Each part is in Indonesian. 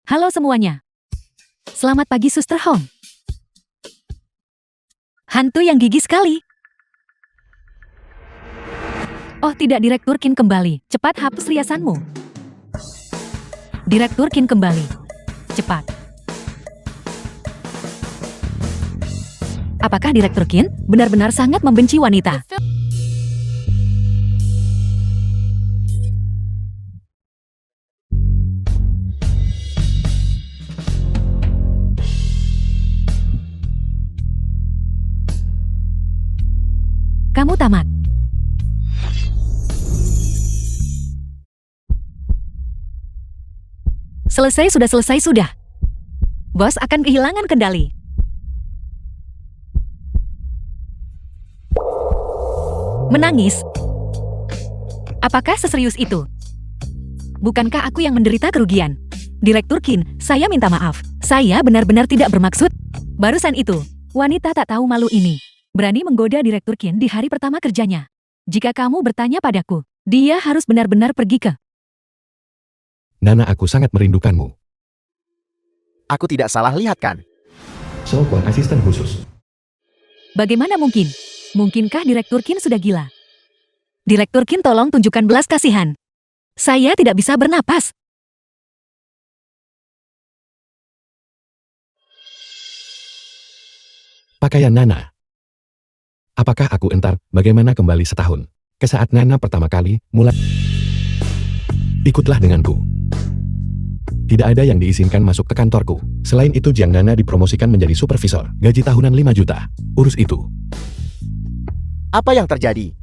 Halo semuanya. Selamat pagi Suster Hong. Hantu yang gigih sekali. Oh tidak, Direktur Qin kembali. Cepat hapus riasanmu. Direktur Qin kembali. Cepat. Apakah Direktur Qin benar-benar sangat membenci wanita? Kamu tamat. Selesai sudah. Bos akan kehilangan kendali. Menangis? Apakah seserius itu? Bukankah aku yang menderita kerugian? Direktur Qin, saya minta maaf. Saya benar-benar tidak bermaksud. Barusan itu, wanita tak tahu malu ini berani menggoda Direktur Qin di hari pertama kerjanya. Jika kamu bertanya padaku, dia harus benar-benar pergi ke... Nana, aku sangat merindukanmu. Aku tidak salah lihat kan? So Kwon, asisten khusus. Bagaimana mungkin? Mungkinkah Direktur Qin sudah gila? Direktur Qin, tolong tunjukkan belas kasihan. Saya tidak bisa bernapas. Pakaian Nana. Apakah aku entar bagaimana kembali setahun? Ke saat Nana pertama kali mulai. Ikutlah denganku. Tidak ada yang diizinkan masuk ke kantorku. Selain itu, Jiang Nana dipromosikan menjadi supervisor. Gaji tahunan 5 juta. Urus itu. Apa yang terjadi?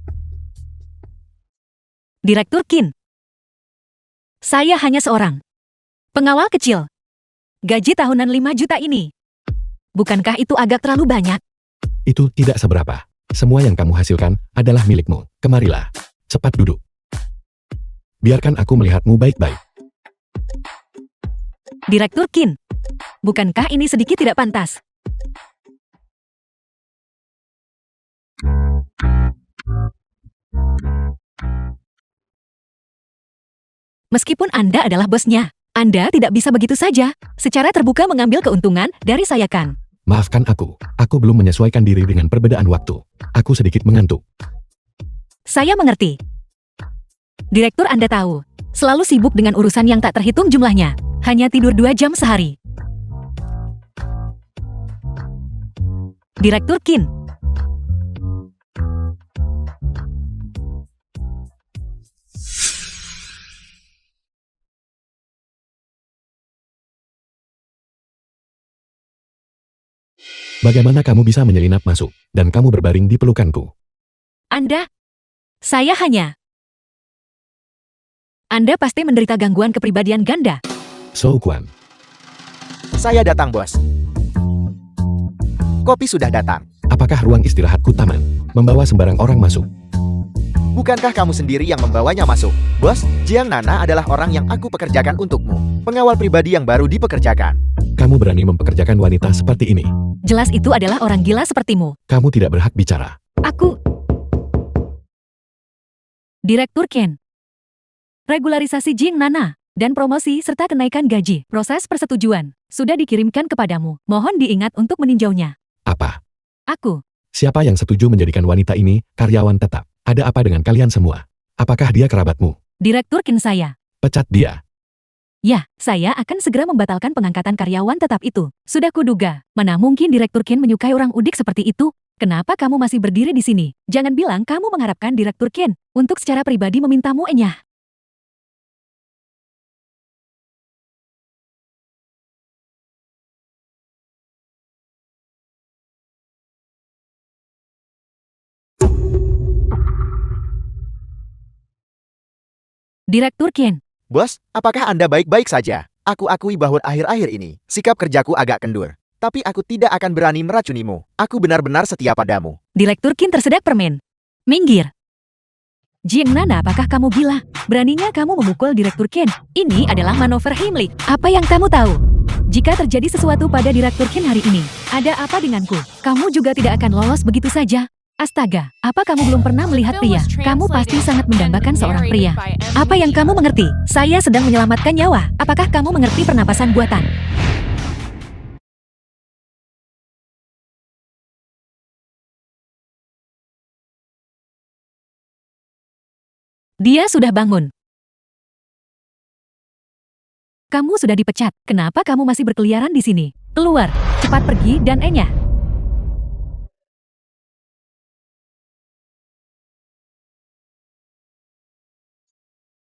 Direktur Qin. Saya hanya seorang pengawal kecil. Gaji tahunan 5 juta ini. Bukankah itu agak terlalu banyak? Itu tidak seberapa. Semua yang kamu hasilkan adalah milikmu. Kemarilah. Cepat duduk. Biarkan aku melihatmu baik-baik. Direktur Qin, bukankah ini sedikit tidak pantas? Meskipun Anda adalah bosnya, Anda tidak bisa begitu saja secara terbuka mengambil keuntungan dari saya kan? Maafkan aku belum menyesuaikan diri dengan perbedaan waktu. Aku sedikit mengantuk. Saya mengerti. Direktur, Anda tahu, selalu sibuk dengan urusan yang tak terhitung jumlahnya. Hanya tidur 2 jam sehari. Direktur Qin. Bagaimana kamu bisa menyelinap masuk, dan kamu berbaring di pelukanku? Saya hanya... Anda pasti menderita gangguan kepribadian ganda. So Kwon. Saya datang, bos. Kopi sudah datang. Apakah ruang istirahatku taman? Membawa sembarang orang masuk. Bukankah kamu sendiri yang membawanya masuk? Bos, Jiang Nana adalah orang yang aku pekerjakan untukmu. Pengawal pribadi yang baru dipekerjakan. Kamu berani mempekerjakan wanita seperti ini? Jelas itu adalah orang gila sepertimu. Kamu tidak berhak bicara. Aku... Direktur Qin. Regularisasi Jiang Nana dan promosi serta kenaikan gaji. Proses persetujuan sudah dikirimkan kepadamu. Mohon diingat untuk meninjaunya. Apa? Aku. Siapa yang setuju menjadikan wanita ini karyawan tetap? Ada apa dengan kalian semua? Apakah dia kerabatmu? Direktur Qin, saya. Pecat dia. Ya, saya akan segera membatalkan pengangkatan karyawan tetap itu. Sudah kuduga. Mana mungkin Direktur Qin menyukai orang udik seperti itu? Kenapa kamu masih berdiri di sini? Jangan bilang kamu mengharapkan Direktur Qin untuk secara pribadi memintamu enyah. Direktur Qin. Bos, apakah Anda baik-baik saja? Aku akui bahwa akhir-akhir ini, sikap kerjaku agak kendur. Tapi aku tidak akan berani meracunimu. Aku benar-benar setia padamu. Direktur Qin tersedak permen. Minggir. Jiang Nana, apakah kamu gila? Beraninya kamu memukul Direktur Qin? Ini adalah manuver Heimlich. Apa yang kamu tahu? Jika terjadi sesuatu pada Direktur Qin hari ini, ada apa denganku? Kamu juga tidak akan lolos begitu saja. Astaga, apa kamu belum pernah melihat pria? Kamu pasti sangat mendambakan seorang pria. Apa yang kamu mengerti? Saya sedang menyelamatkan nyawa. Apakah kamu mengerti pernapasan buatan? Dia sudah bangun. Kamu sudah dipecat. Kenapa kamu masih berkeliaran di sini? Keluar, cepat pergi dan enyah.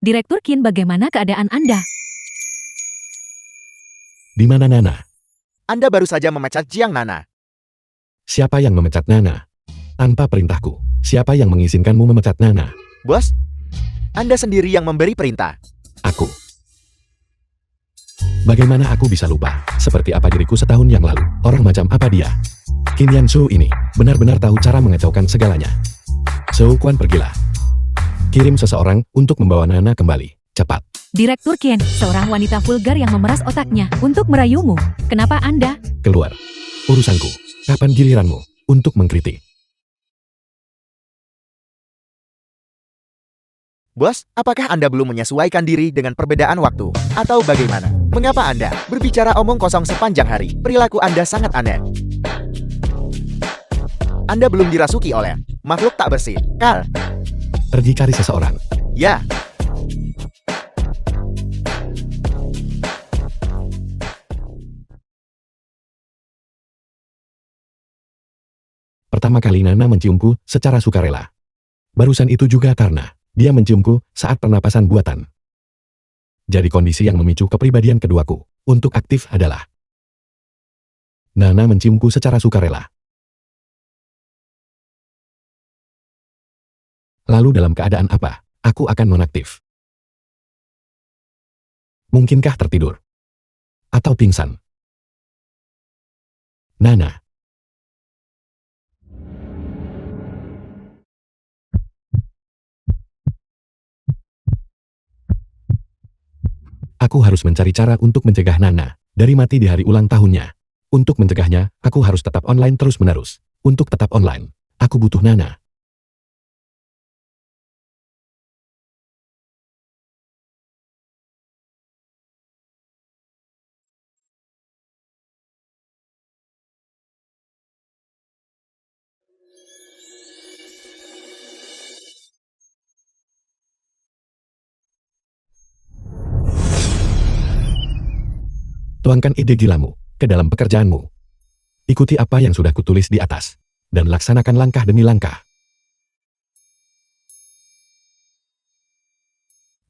Direktur Qin, bagaimana keadaan Anda? Di mana Nana? Anda baru saja memecat Jiang Nana. Siapa yang memecat Nana? Tanpa perintahku. Siapa yang mengizinkanmu memecat Nana? Bos, Anda sendiri yang memberi perintah. Aku. Bagaimana aku bisa lupa? Seperti apa diriku setahun yang lalu? Orang macam apa dia? Qin Yanzhou ini benar-benar tahu cara mengacaukan segalanya. Zhou Quan, pergilah. Kirim seseorang untuk membawa Nana kembali. Cepat. Direktur Qin, seorang wanita vulgar yang memeras otaknya untuk merayumu. Kenapa Anda? Keluar. Urusanku. Kapan giliranmu untuk mengkritik? Bos, apakah Anda belum menyesuaikan diri dengan perbedaan waktu? Atau bagaimana? Mengapa Anda berbicara omong kosong sepanjang hari? Perilaku Anda sangat aneh. Anda belum dirasuki oleh makhluk tak bersih. Karl. Pergi cari seseorang. Ya. Pertama kali Nana menciumku secara sukarela. Barusan itu juga karena dia menciumku saat pernapasan buatan. Jadi kondisi yang memicu kepribadian keduaku untuk aktif adalah Nana menciumku secara sukarela. Lalu dalam keadaan apa aku akan nonaktif? Mungkinkah tertidur? Atau pingsan? Nana. Aku harus mencari cara untuk mencegah Nana dari mati di hari ulang tahunnya. Untuk mencegahnya, aku harus tetap online terus-menerus. Untuk tetap online, aku butuh Nana. Tuangkan ide gilamu ke dalam pekerjaanmu. Ikuti apa yang sudah kutulis di atas, dan laksanakan langkah demi langkah.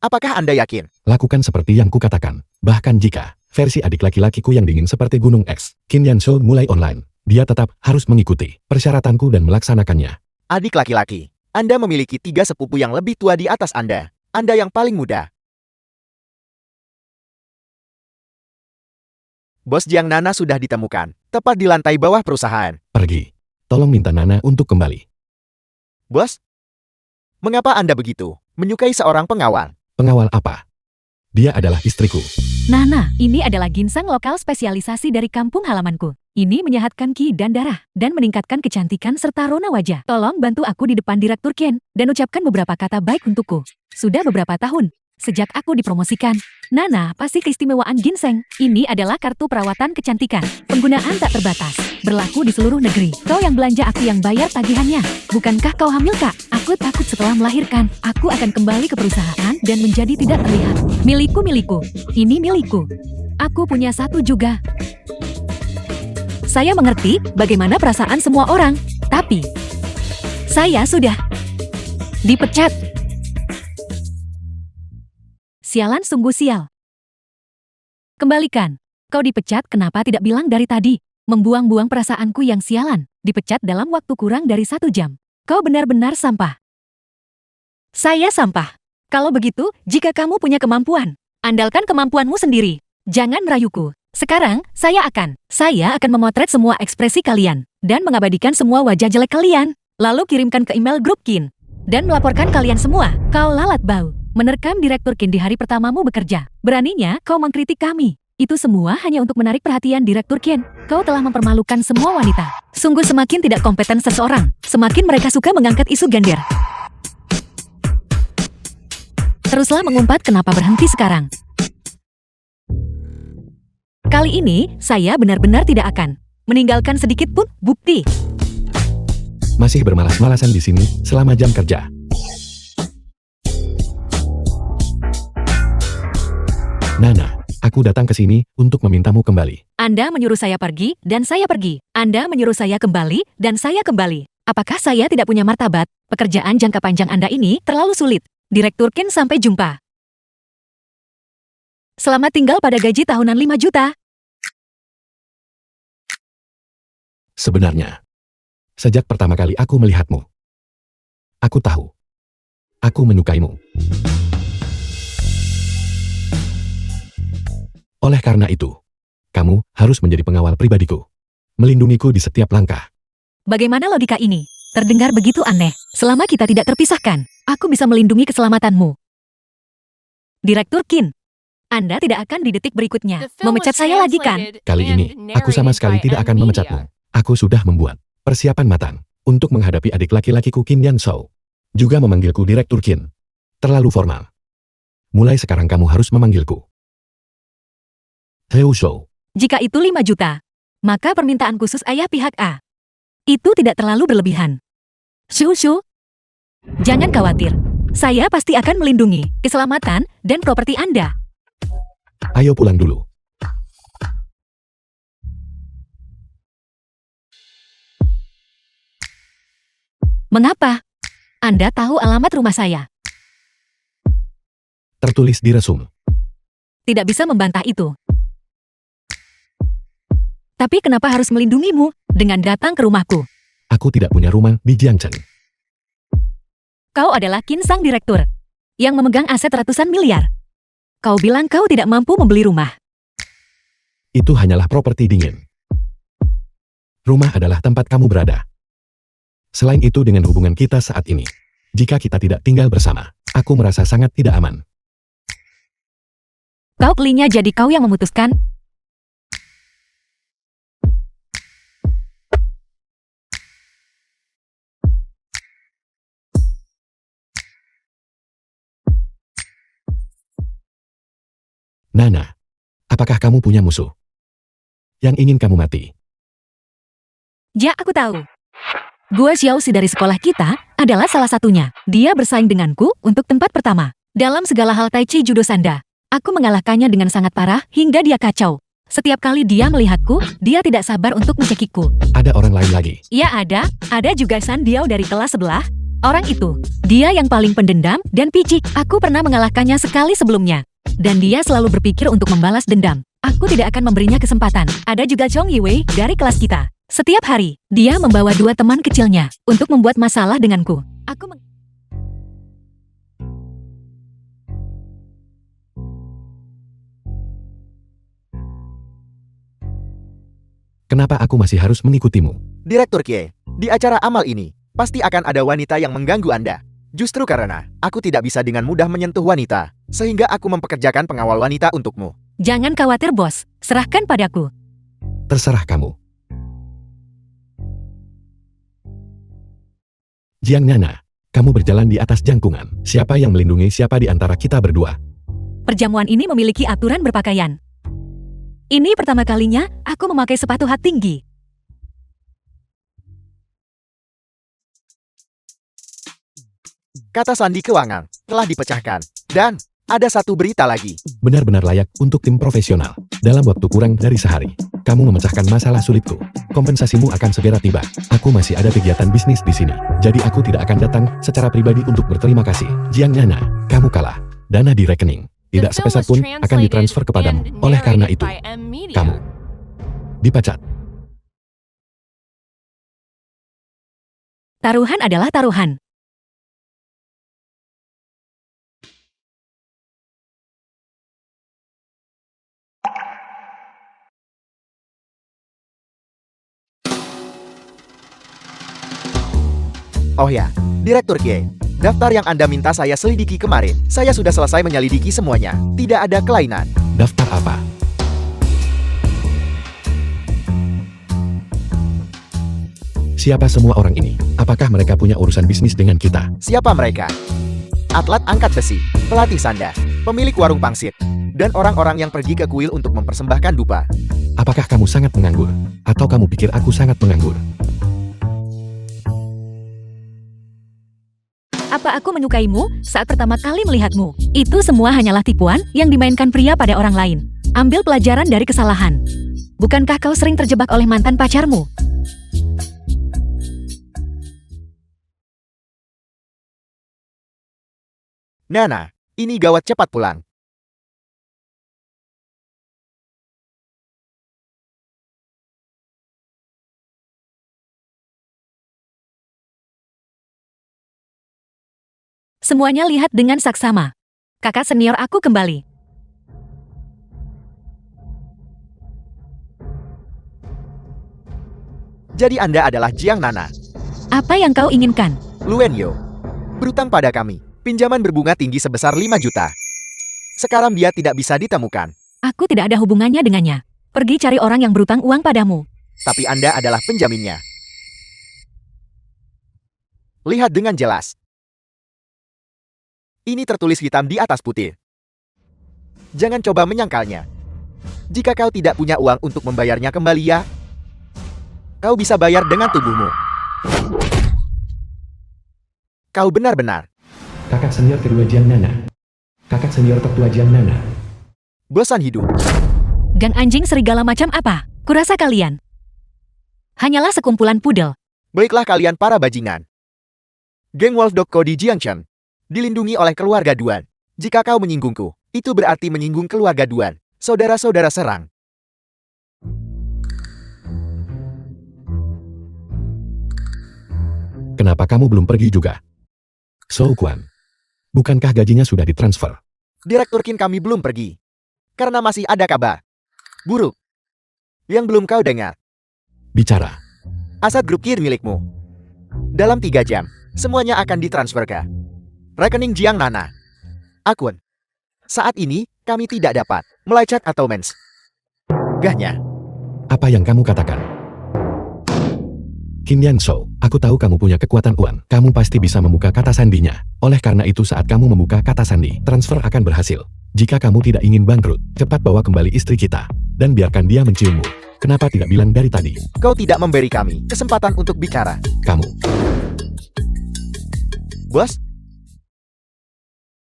Apakah Anda yakin? Lakukan seperti yang kukatakan. Bahkan jika versi adik laki-lakiku yang dingin seperti Gunung X, Qin Yanzhou mulai online, dia tetap harus mengikuti persyaratanku dan melaksanakannya. Adik laki-laki, Anda memiliki 3 sepupu yang lebih tua di atas Anda. Anda yang paling muda. Bos Jiang Nana sudah ditemukan, tepat di lantai bawah perusahaan. Pergi. Tolong minta Nana untuk kembali. Bos, mengapa Anda begitu menyukai seorang pengawal? Pengawal apa? Dia adalah istriku. Nana, ini adalah ginseng lokal spesialisasi dari kampung halamanku. Ini menyehatkan ki dan darah, dan meningkatkan kecantikan serta rona wajah. Tolong bantu aku di depan Direktur Qin, dan ucapkan beberapa kata baik untukku. Sudah beberapa tahun sejak aku dipromosikan. Nana, pasti keistimewaan ginseng. Ini adalah kartu perawatan kecantikan. Penggunaan tak terbatas. Berlaku di seluruh negeri. Kau yang belanja, aku yang bayar tagihannya. Bukankah kau hamil, Kak? Aku takut setelah melahirkan, aku akan kembali ke perusahaan dan menjadi tidak terlihat. Milikku. Ini milikku. Aku punya satu juga. Saya mengerti bagaimana perasaan semua orang, tapi saya sudah dipecat. Sialan, sungguh sial. Kembalikan. Kau dipecat, kenapa tidak bilang dari tadi? Membuang-buang perasaanku yang sialan. Dipecat dalam waktu kurang dari 1 jam. Kau benar-benar sampah. Saya sampah. Kalau begitu, jika kamu punya kemampuan, andalkan kemampuanmu sendiri. Jangan rayuku. Sekarang, saya akan memotret semua ekspresi kalian, dan mengabadikan semua wajah jelek kalian. Lalu kirimkan ke email grup Qin, dan melaporkan kalian semua. Kau lalat bau. Menerkam Direktur Qin di hari pertamamu bekerja. Beraninya kau mengkritik kami. Itu semua hanya untuk menarik perhatian Direktur Ken. Kau telah mempermalukan semua wanita. Sungguh semakin tidak kompeten seseorang, semakin mereka suka mengangkat isu gender. Teruslah mengumpat kenapa berhenti sekarang. Kali ini, saya benar-benar tidak akan meninggalkan sedikit pun bukti. Masih bermalas-malasan di sini selama jam kerja. Nana, aku datang ke sini untuk memintamu kembali. Anda menyuruh saya pergi, dan saya pergi. Anda menyuruh saya kembali, dan saya kembali. Apakah saya tidak punya martabat? Pekerjaan jangka panjang Anda ini terlalu sulit. Direktur Ken, sampai jumpa. Selamat tinggal pada gaji tahunan 5 juta. Sebenarnya, sejak pertama kali aku melihatmu, aku tahu. Aku menyukaimu. Oleh karena itu, kamu harus menjadi pengawal pribadiku. Melindungiku di setiap langkah. Bagaimana logika ini? Terdengar begitu aneh. Selama kita tidak terpisahkan, aku bisa melindungi keselamatanmu. Direktur Kin, Anda tidak akan di detik berikutnya memecat saya lagi kan? Kali ini, aku sama sekali tidak akan memecatmu. Aku sudah membuat persiapan matang untuk menghadapi adik laki-lakiku Kim Yan Shou. Juga memanggilku Direktur Kin. Terlalu formal. Mulai sekarang kamu harus memanggilku Heu Shou. Jika itu 5 juta, maka permintaan khusus ayah pihak A. Itu tidak terlalu berlebihan. Shushu, jangan khawatir. Saya pasti akan melindungi keselamatan dan properti Anda. Ayo pulang dulu. Mengapa? Anda tahu alamat rumah saya. Tertulis di resume. Tidak bisa membantah itu. Tapi kenapa harus melindungimu dengan datang ke rumahku? Aku tidak punya rumah di Jiangchen. Kau adalah Kin sang direktur yang memegang aset ratusan miliar. Kau bilang kau tidak mampu membeli rumah. Itu hanyalah properti dingin. Rumah adalah tempat kamu berada. Selain itu dengan hubungan kita saat ini, jika kita tidak tinggal bersama, aku merasa sangat tidak aman. Kau kelinya jadi kau yang memutuskan. Nana, apakah kamu punya musuh yang ingin kamu mati? Ya, aku tahu. Gua Xiaoxi dari sekolah kita adalah salah satunya. Dia bersaing denganku untuk tempat pertama. Dalam segala hal Tai Chi Judo Sanda, aku mengalahkannya dengan sangat parah hingga dia kacau. Setiap kali dia melihatku, dia tidak sabar untuk mencekiku. Ada orang lain lagi. Ya ada juga San Diao dari kelas sebelah. Orang itu, dia yang paling pendendam dan picik. Aku pernah mengalahkannya sekali sebelumnya. Dan dia selalu berpikir untuk membalas dendam. Aku tidak akan memberinya kesempatan. Ada juga Chong Yiwei dari kelas kita. Setiap hari, dia membawa 2 teman kecilnya untuk membuat masalah denganku. Kenapa aku masih harus mengikutimu? Direktur Kie, di acara amal ini, pasti akan ada wanita yang mengganggu Anda. Justru karena aku tidak bisa dengan mudah menyentuh wanita, sehingga aku mempekerjakan pengawal wanita untukmu. Jangan khawatir bos, serahkan padaku. Terserah kamu. Jiang Nana, kamu berjalan di atas jangkungan. Siapa yang melindungi siapa di antara kita berdua? Perjamuan ini memiliki aturan berpakaian. Ini pertama kalinya aku memakai sepatu hat tinggi. Kata sandi keuangan telah dipecahkan. Dan ada satu berita lagi. Benar-benar layak untuk tim profesional. Dalam waktu kurang dari sehari, kamu memecahkan masalah sulitku. Kompensasimu akan segera tiba. Aku masih ada kegiatan bisnis di sini. Jadi aku tidak akan datang secara pribadi untuk berterima kasih. Jiang Nana, kamu kalah. Dana di rekening tidak sepeser pun akan ditransfer kepadamu. Oleh karena itu, kamu dipecat. Taruhan adalah taruhan. Oh ya, Direktur Kie, daftar yang Anda minta saya selidiki kemarin, saya sudah selesai menyelidiki semuanya. Tidak ada kelainan. Daftar apa? Siapa semua orang ini? Apakah mereka punya urusan bisnis dengan kita? Siapa mereka? Atlet angkat besi, pelatih sanda, pemilik warung pangsit, dan orang-orang yang pergi ke kuil untuk mempersembahkan dupa. Apakah kamu sangat menganggur? Atau kamu pikir aku sangat menganggur? Apa aku menyukaimu saat pertama kali melihatmu? Itu semua hanyalah tipuan yang dimainkan pria pada orang lain. Ambil pelajaran dari kesalahan. Bukankah kau sering terjebak oleh mantan pacarmu? Nana, ini gawat, cepat pulang. Semuanya lihat dengan saksama. Kakak senior aku kembali. Jadi Anda adalah Jiang Nana, Apa yang kau inginkan? Luenyo. Berutang pada kami. Pinjaman berbunga tinggi sebesar 5 juta. Sekarang dia tidak bisa ditemukan. Aku tidak ada hubungannya dengannya. Pergi cari orang yang berutang uang padamu. Tapi Anda adalah penjaminnya. Lihat dengan jelas. Ini tertulis hitam di atas putih. Jangan coba menyangkalnya. Jika kau tidak punya uang untuk membayarnya kembali ya, kau bisa bayar dengan tubuhmu. Kau benar-benar Kakak senior kedua Jiang Nana. Kakak senior tertua Jiang Nana. bosan hidup. Gang anjing serigala macam apa? Kurasa kalian hanyalah sekumpulan pudel. Baiklah kalian para bajingan. Geng Wolf Dog Cody Jiangchen dilindungi oleh keluarga Duan. Jika kau menyinggungku, itu berarti menyinggung keluarga Duan. Saudara-saudara serang. Kenapa kamu belum pergi juga? So Quan, bukankah gajinya sudah ditransfer? Direktur Qin kami belum pergi. Karena masih ada kabar buruk yang belum kau dengar. Bicara. Aset grup Qin milikmu. Dalam 3 jam, semuanya akan ditransfer ke rekening Jiang Nana. Akun. Saat ini, kami tidak dapat melecet atau gahnya. Apa yang kamu katakan? Qin Yanshou, aku tahu kamu punya kekuatan uang. Kamu pasti bisa membuka kata sandinya. Oleh karena itu saat kamu membuka kata sandi, transfer akan berhasil. Jika kamu tidak ingin bangkrut, cepat bawa kembali istri kita. Dan biarkan dia menciummu. Kenapa tidak bilang dari tadi? Kau tidak memberi kami kesempatan untuk bicara. Kamu. Bos?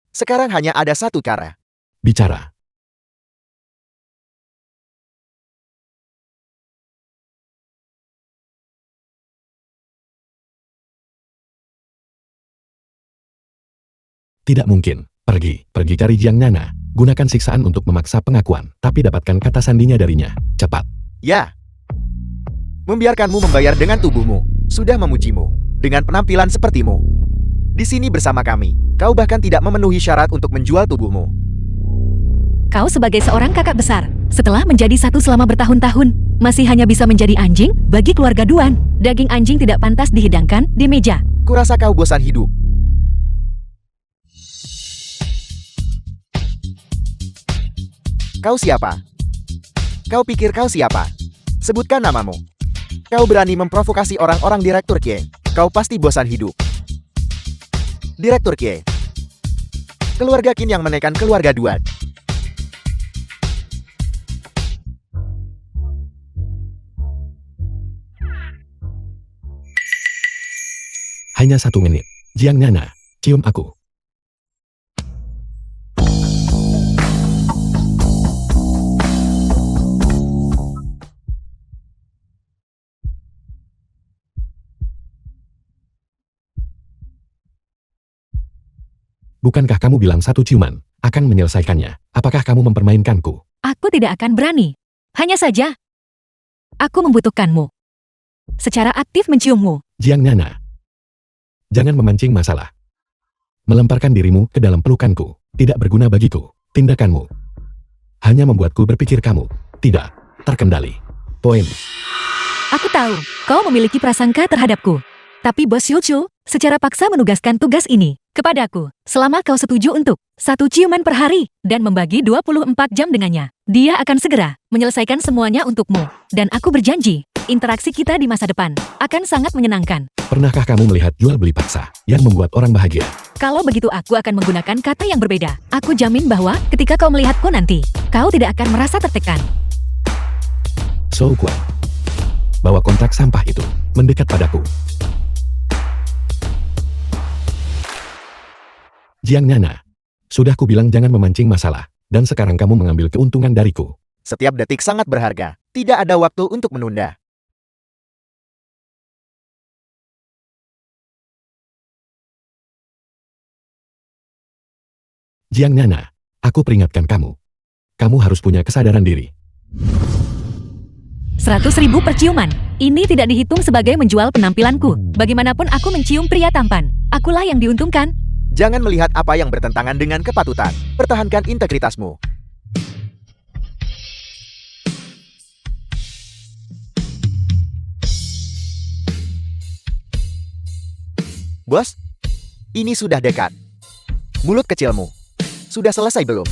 Sekarang hanya ada satu cara. Bicara. Tidak mungkin. Pergi cari Jiang Nana. Gunakan siksaan untuk memaksa pengakuan, tapi dapatkan kata sandinya darinya. Cepat. Ya. Membiarkanmu membayar dengan tubuhmu. Sudah memujimu. Dengan penampilan sepertimu. Di sini bersama kami. Kau bahkan tidak memenuhi syarat untuk menjual tubuhmu. Kau sebagai seorang kakak besar, setelah menjadi satu selama bertahun-tahun, masih hanya bisa menjadi anjing bagi keluarga Duan. Daging anjing tidak pantas dihidangkan di meja. Kurasa kau bosan hidup. Kau siapa? Kau pikir kau siapa? Sebutkan namamu. Kau berani memprovokasi orang-orang Direktur Kie. Kau pasti bosan hidup. Direktur Kie. Keluarga Qin yang menekan keluarga Duan. Hanya 1 menit. Jiang Nana, cium aku. Bukankah kamu bilang 1 ciuman akan menyelesaikannya? Apakah kamu mempermainkanku? Aku tidak akan berani. Hanya saja, aku membutuhkanmu. Secara aktif menciummu. Jiang Nana, jangan memancing masalah. Melemparkan dirimu ke dalam pelukanku tidak berguna bagiku. Tindakanmu hanya membuatku berpikir kamu tidak terkendali. Poin. Aku tahu, kau memiliki prasangka terhadapku. Tapi Bos Yuchu secara paksa menugaskan tugas ini kepadaku. Selama kau setuju untuk 1 ciuman per hari dan membagi 24 jam dengannya, dia akan segera menyelesaikan semuanya untukmu. Dan aku berjanji, Interaksi kita di masa depan akan sangat menyenangkan. Pernahkah kamu melihat jual beli paksa yang membuat orang bahagia? Kalau begitu aku akan menggunakan kata yang berbeda. Aku jamin bahwa ketika kau melihatku nanti, kau tidak akan merasa tertekan. So kuat. Bawa kontrak sampah itu mendekat padaku. Jiang Nana, sudah kubilang jangan memancing masalah, dan sekarang kamu mengambil keuntungan dariku. Setiap detik sangat berharga. Tidak ada waktu untuk menunda. Jiang Nana, aku peringatkan kamu. Kamu harus punya kesadaran diri. 100.000 perciuman. Ini tidak dihitung sebagai menjual penampilanku. Bagaimanapun aku mencium pria tampan. Akulah yang diuntungkan. Jangan melihat apa yang bertentangan dengan kepatutan. Pertahankan integritasmu. Bos, ini sudah dekat. Mulut kecilmu. Sudah selesai belum?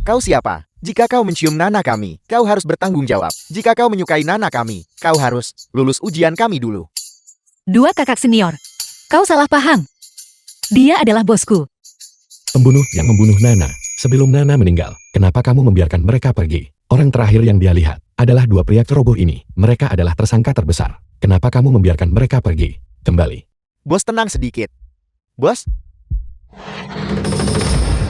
Kau siapa? Jika kau mencium Nana kami, kau harus bertanggung jawab. Jika kau menyukai Nana kami, kau harus lulus ujian kami dulu. 2 kakak senior. Kau salah paham. Dia adalah bosku. Pembunuh yang membunuh Nana. Sebelum Nana meninggal, kenapa kamu membiarkan mereka pergi? Orang terakhir yang dia lihat adalah 2 pria ceroboh ini. Mereka adalah tersangka terbesar. Kenapa kamu membiarkan mereka pergi? Kembali. Bos, tenang sedikit. Bos,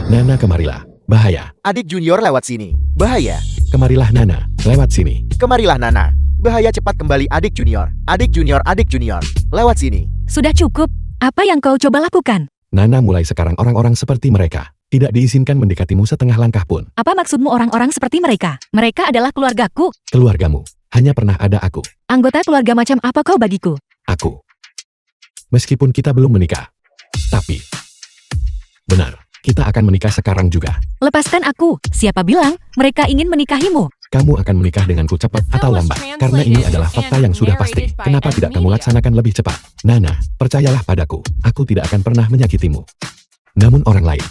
Nana, kemarilah. Bahaya. adik junior lewat sini. Bahaya. Kemarilah Nana. Lewat sini. Kemarilah Nana. Bahaya, cepat kembali adik junior. Adik junior, adik junior. Lewat sini. Sudah cukup. Apa yang kau coba lakukan? Nana, mulai sekarang orang-orang seperti mereka tidak diizinkan mendekatimu setengah langkah pun. Apa maksudmu orang-orang seperti mereka? Mereka adalah keluargaku. Keluargamu. Hanya pernah ada aku. Anggota keluarga macam apa kau bagiku? Aku. Meskipun kita belum menikah. Tapi. Benar. Kita akan menikah sekarang juga. Lepaskan aku. Siapa bilang mereka ingin menikahimu? Kamu akan menikah denganku cepat atau lambat. Karena ini adalah fakta yang sudah pasti. Kenapa tidak kamu laksanakan lebih cepat? Nana, percayalah padaku. Aku tidak akan pernah menyakitimu. Namun orang lain.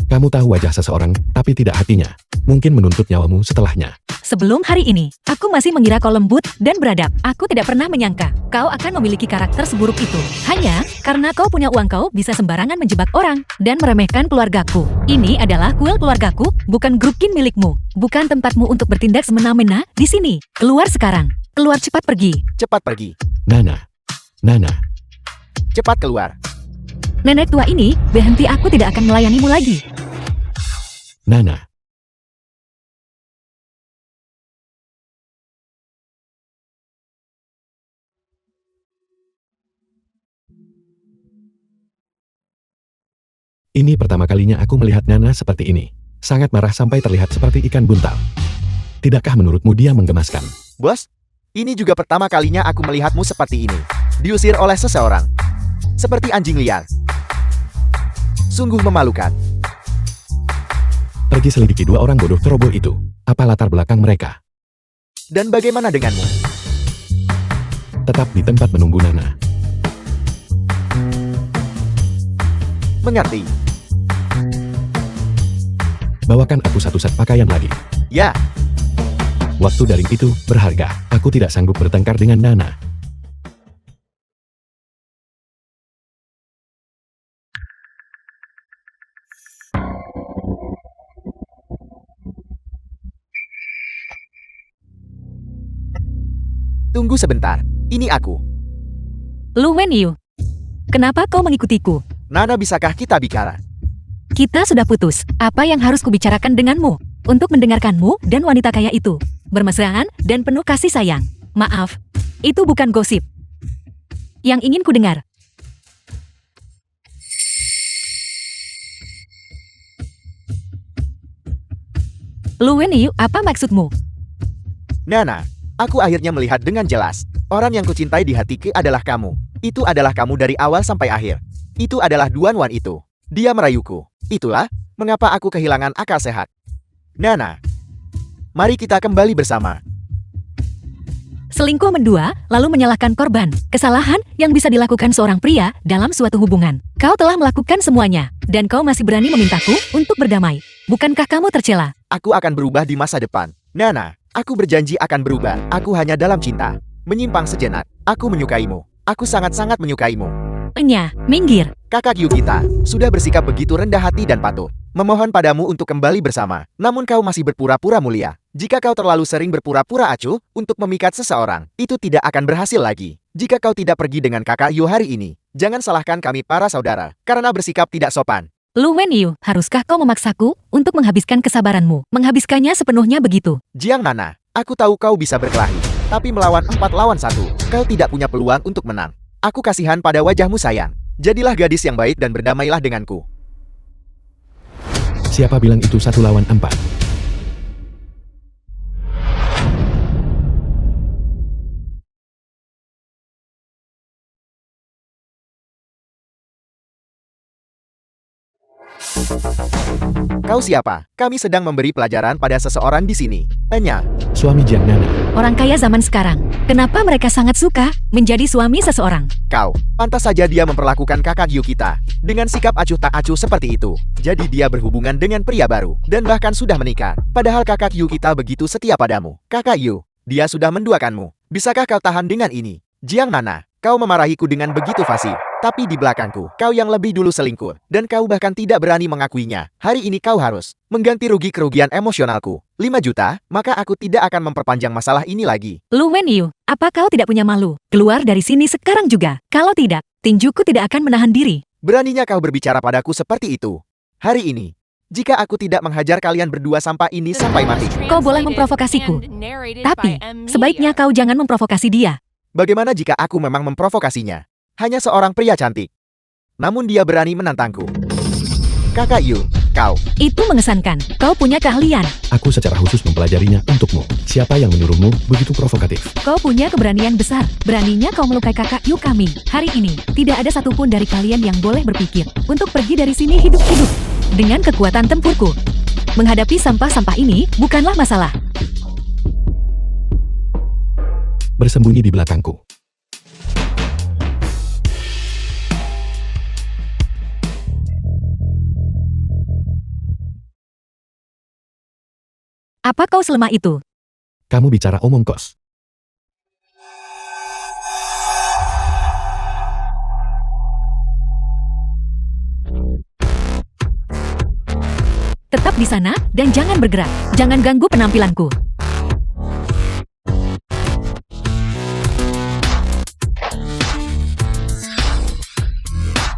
Kamu tahu wajah seseorang, tapi tidak hatinya. Mungkin menuntut nyawamu setelahnya. Sebelum hari ini, aku masih mengira kau lembut dan beradab. Aku tidak pernah menyangka kau akan memiliki karakter seburuk itu. Hanya karena kau punya uang, kau bisa sembarangan menjebak orang dan meremehkan keluargaku. Ini adalah kuil keluargaku, bukan grup kin milikmu. Bukan tempatmu untuk bertindak semena-mena di sini. Keluar sekarang. Keluar, cepat pergi. Cepat pergi. Nana. Nana. Cepat keluar. Nenek tua ini, berhenti, aku tidak akan melayanimu lagi. Nana. Ini pertama kalinya aku melihat Nana seperti ini. Sangat marah sampai terlihat seperti ikan buntal. Tidakkah menurutmu dia menggemaskan? Bos, ini juga pertama kalinya aku melihatmu seperti ini. Diusir oleh seseorang. Seperti anjing liar. Sungguh memalukan. Pergi selidiki 2 orang bodoh ceroboh itu. Apa latar belakang mereka? Dan bagaimana denganmu? Tetap di tempat menunggu Nana. Mengerti? Bawakan aku 1 set pakaian lagi. Ya, Waktu daring itu berharga. Aku tidak sanggup bertengkar dengan Nana. tunggu sebentar. Ini aku. Lu Wenyu, kenapa kau mengikutiku? Nana, bisakah kita bicara? Kita sudah putus. Apa yang harus kubicarakan denganmu? Untuk mendengarkanmu dan wanita kaya itu. Bermesraan dan penuh kasih sayang. Maaf, itu bukan gosip. Yang ingin kudengar. Lu Wenyu, apa maksudmu? Nana, aku akhirnya melihat dengan jelas. Orang yang kucintai di hatiku adalah kamu. Itu adalah kamu dari awal sampai akhir. Itu adalah Duan Wan itu. Dia merayuku. Itulah mengapa aku kehilangan akal sehat. Nana, mari kita kembali bersama. Selingkuh mendua, lalu menyalahkan korban. Kesalahan yang bisa dilakukan seorang pria dalam suatu hubungan. Kau telah melakukan semuanya, dan kau masih berani memintaku untuk berdamai. Bukankah kamu tercela? Aku akan berubah di masa depan. Nana, aku berjanji akan berubah. Aku hanya dalam cinta. Menyimpang sejenak. Aku menyukaimu. Aku sangat-sangat menyukaimu. Enya, minggir. Kakak Yukita sudah bersikap begitu rendah hati dan patuh. Memohon padamu untuk kembali bersama. Namun kau masih berpura-pura mulia. Jika kau terlalu sering berpura-pura acuh untuk memikat seseorang, itu tidak akan berhasil lagi. Jika kau tidak pergi dengan kakak Yu hari ini, jangan salahkan kami para saudara, karena bersikap tidak sopan. Lu Wenyu, haruskah kau memaksaku untuk menghabiskan kesabaranmu? Menghabiskannya sepenuhnya begitu. Jiang Nana, aku tahu kau bisa berkelahi, tapi melawan 4 lawan 1, kau tidak punya peluang untuk menang. Aku kasihan pada wajahmu sayang. Jadilah gadis yang baik dan berdamailah denganku. Siapa bilang itu 1 lawan 4? Kau siapa? Kami sedang memberi pelajaran pada seseorang di sini. Enya, Suami Jiang Nana. Orang kaya zaman sekarang, kenapa mereka sangat suka menjadi suami seseorang? kau. Pantas saja dia memperlakukan kakak Yu kita dengan sikap acuh tak acuh seperti itu. Jadi dia berhubungan dengan pria baru dan bahkan sudah menikah. Padahal kakak Yu kita begitu setia padamu. Kakak Yu, dia sudah menduakanmu. Bisakah kau tahan dengan ini? Jiang Nana, kau memarahiku dengan begitu fasih. Tapi di belakangku, kau yang lebih dulu selingkuh. Dan kau bahkan tidak berani mengakuinya. Hari ini kau harus mengganti rugi kerugian emosionalku. 5 juta, maka aku tidak akan memperpanjang masalah ini lagi. Lu Wenyu, apa kau tidak punya malu? Keluar dari sini sekarang juga. Kalau tidak, tinjuku tidak akan menahan diri. Beraninya kau berbicara padaku seperti itu. Hari ini, jika aku tidak menghajar kalian berdua sampai ini sampai mati. Kau boleh memprovokasiku. Tapi, sebaiknya kau jangan memprovokasi dia. Bagaimana jika aku memang memprovokasinya? Hanya seorang pria cantik. Namun dia berani menantangku. Kakak Yu, kau. Itu mengesankan. Kau punya keahlian. Aku secara khusus mempelajarinya untukmu. Siapa yang menyuruhmu begitu provokatif? Kau punya keberanian besar. Beraninya kau melukai kakak Yu kami. Hari ini, tidak ada satupun dari kalian yang boleh berpikir untuk pergi dari sini hidup-hidup. Dengan kekuatan tempurku, menghadapi sampah-sampah ini bukanlah masalah. Bersembunyi di belakangku. Apa kau selemah itu? Kamu bicara omong kos. Tetap di sana dan jangan bergerak. Jangan ganggu penampilanku.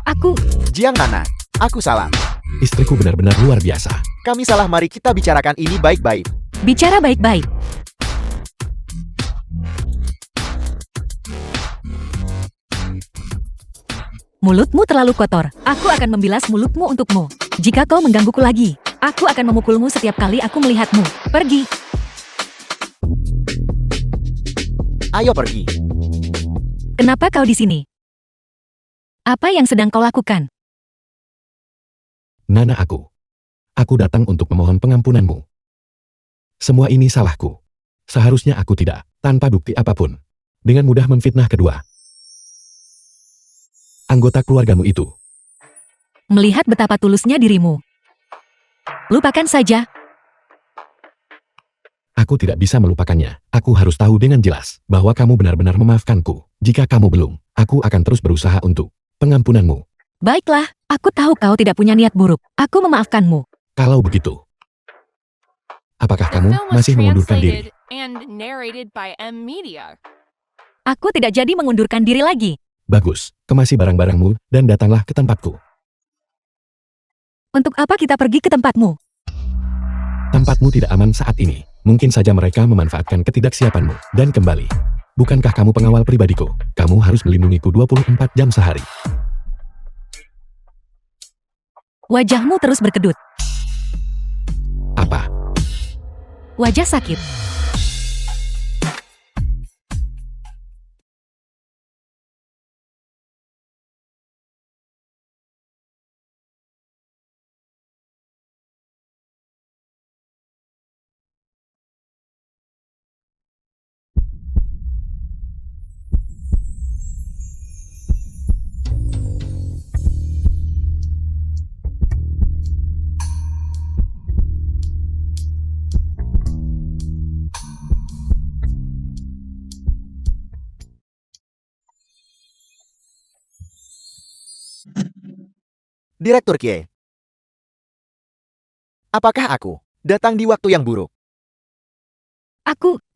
Aku Jiang Nana, aku salah. Istriku benar-benar luar biasa. Kami salah, mari kita bicarakan ini baik-baik. bicara baik-baik. Mulutmu terlalu kotor. Aku akan membilas mulutmu untukmu. Jika kau menggangguku lagi, aku akan memukulmu setiap kali aku melihatmu. Pergi. Ayo pergi. Kenapa kau di sini? Apa yang sedang kau lakukan? Nana aku. Aku datang untuk memohon pengampunanmu. Semua ini salahku. Seharusnya aku tidak, tanpa bukti apapun, dengan mudah memfitnah kedua anggota keluargamu itu. Melihat betapa tulusnya dirimu. Lupakan saja. Aku tidak bisa melupakannya. Aku harus tahu dengan jelas bahwa kamu benar-benar memaafkanku. Jika kamu belum, aku akan terus berusaha untuk pengampunanmu. Baiklah, aku tahu kau tidak punya niat buruk. Aku memaafkanmu. Kalau begitu, apakah kamu masih mengundurkan diri? Aku tidak jadi mengundurkan diri lagi. Bagus, kemasi barang-barangmu dan datanglah ke tempatku. Untuk apa kita pergi ke tempatmu? Tempatmu tidak aman saat ini. Mungkin saja mereka memanfaatkan ketidaksiapanmu dan kembali. Bukankah kamu pengawal pribadiku? Kamu harus melindungiku 24 jam sehari. Wajahmu terus berkedut. Apa? Wajah sakit. Direktur Kie. Apakah aku datang di waktu yang buruk?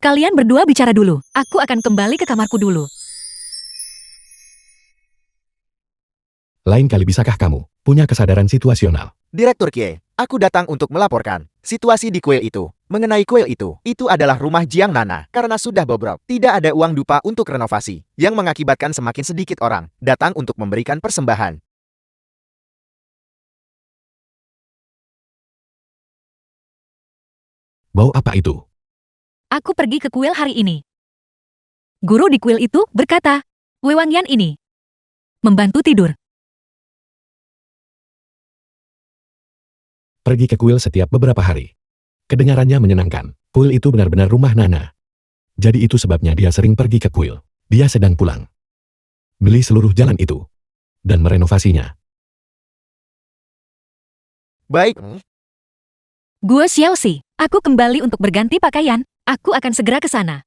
Kalian berdua bicara dulu. Aku akan kembali ke kamarku dulu. Lain kali bisakah kamu punya kesadaran situasional? Direktur Kie, aku datang untuk melaporkan situasi di kuil itu. Mengenai kuil itu adalah rumah Jiang Nana. Karena sudah bobrok, tidak ada uang dupa untuk renovasi, yang mengakibatkan semakin sedikit orang datang untuk memberikan persembahan. Bau apa itu? Aku pergi ke kuil hari ini. Guru di kuil itu berkata, wewangian ini membantu tidur. Pergi ke kuil setiap beberapa hari. Kedengarannya menyenangkan. Kuil itu benar-benar rumah Nana. Jadi itu sebabnya dia sering pergi ke kuil. Dia sedang pulang. Beli seluruh jalan itu. Dan merenovasinya. Baik. Gue Xiaoxi, aku kembali untuk berganti pakaian. Aku akan segera ke sana.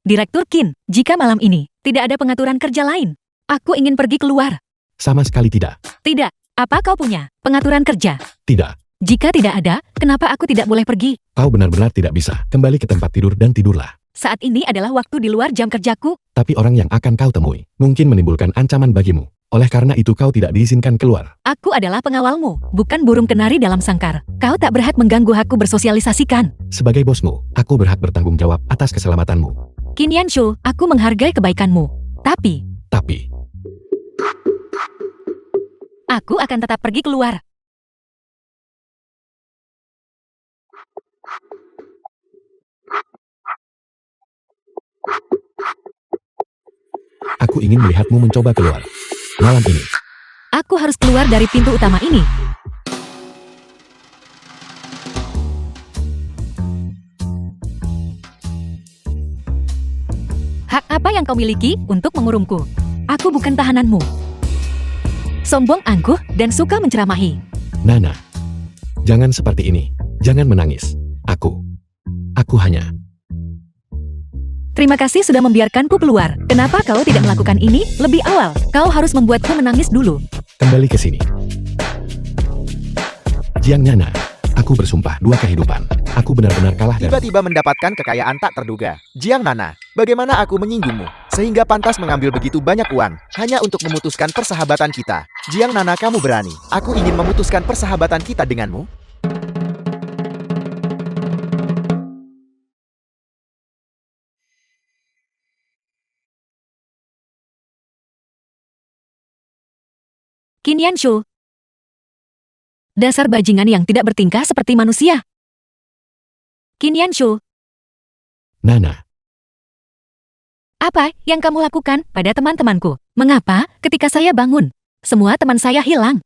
Direktur Qin, jika malam ini tidak ada pengaturan kerja lain, aku ingin pergi keluar. Sama sekali tidak. Tidak, apa kau punya pengaturan kerja? Tidak. Jika tidak ada, kenapa aku tidak boleh pergi? Kau benar-benar tidak bisa. Kembali ke tempat tidur dan tidurlah. Saat ini adalah waktu di luar jam kerjaku. Tapi orang yang akan kau temui mungkin menimbulkan ancaman bagimu. Oleh karena itu kau tidak diizinkan keluar. Aku adalah pengawalmu, bukan burung kenari dalam sangkar. Kau tak berhak mengganggu aku bersosialisasikan. Sebagai bosmu, aku berhak bertanggung jawab atas keselamatanmu. Qin Yanshu, aku menghargai kebaikanmu. Tapi, aku akan tetap pergi keluar. Aku ingin melihatmu mencoba keluar. Malam ini. Aku harus keluar dari pintu utama ini. Hak apa yang kau miliki untuk mengurungku? Aku bukan tahananmu. Sombong, angkuh, dan suka menceramahi. Nana. Jangan seperti ini. Jangan menangis. Aku hanya... Terima kasih sudah membiarkanku keluar. Kenapa kau tidak melakukan ini lebih awal? Kau harus membuatku menangis dulu. Kembali ke sini. Jiang Nana. Aku bersumpah 2 kehidupan. Aku benar-benar kalah dan... Tiba-tiba mendapatkan kekayaan tak terduga. Jiang Nana, bagaimana aku menyinggungmu? Sehingga pantas mengambil begitu banyak uang, hanya untuk memutuskan persahabatan kita. Jiang Nana, kamu berani. Aku ingin memutuskan persahabatan kita denganmu. Qin Yanshu. Dasar bajingan yang tidak bertingkah seperti manusia. Qin Yanshu, Nana. apa yang kamu lakukan pada teman-temanku? Mengapa ketika saya bangun, semua teman saya hilang?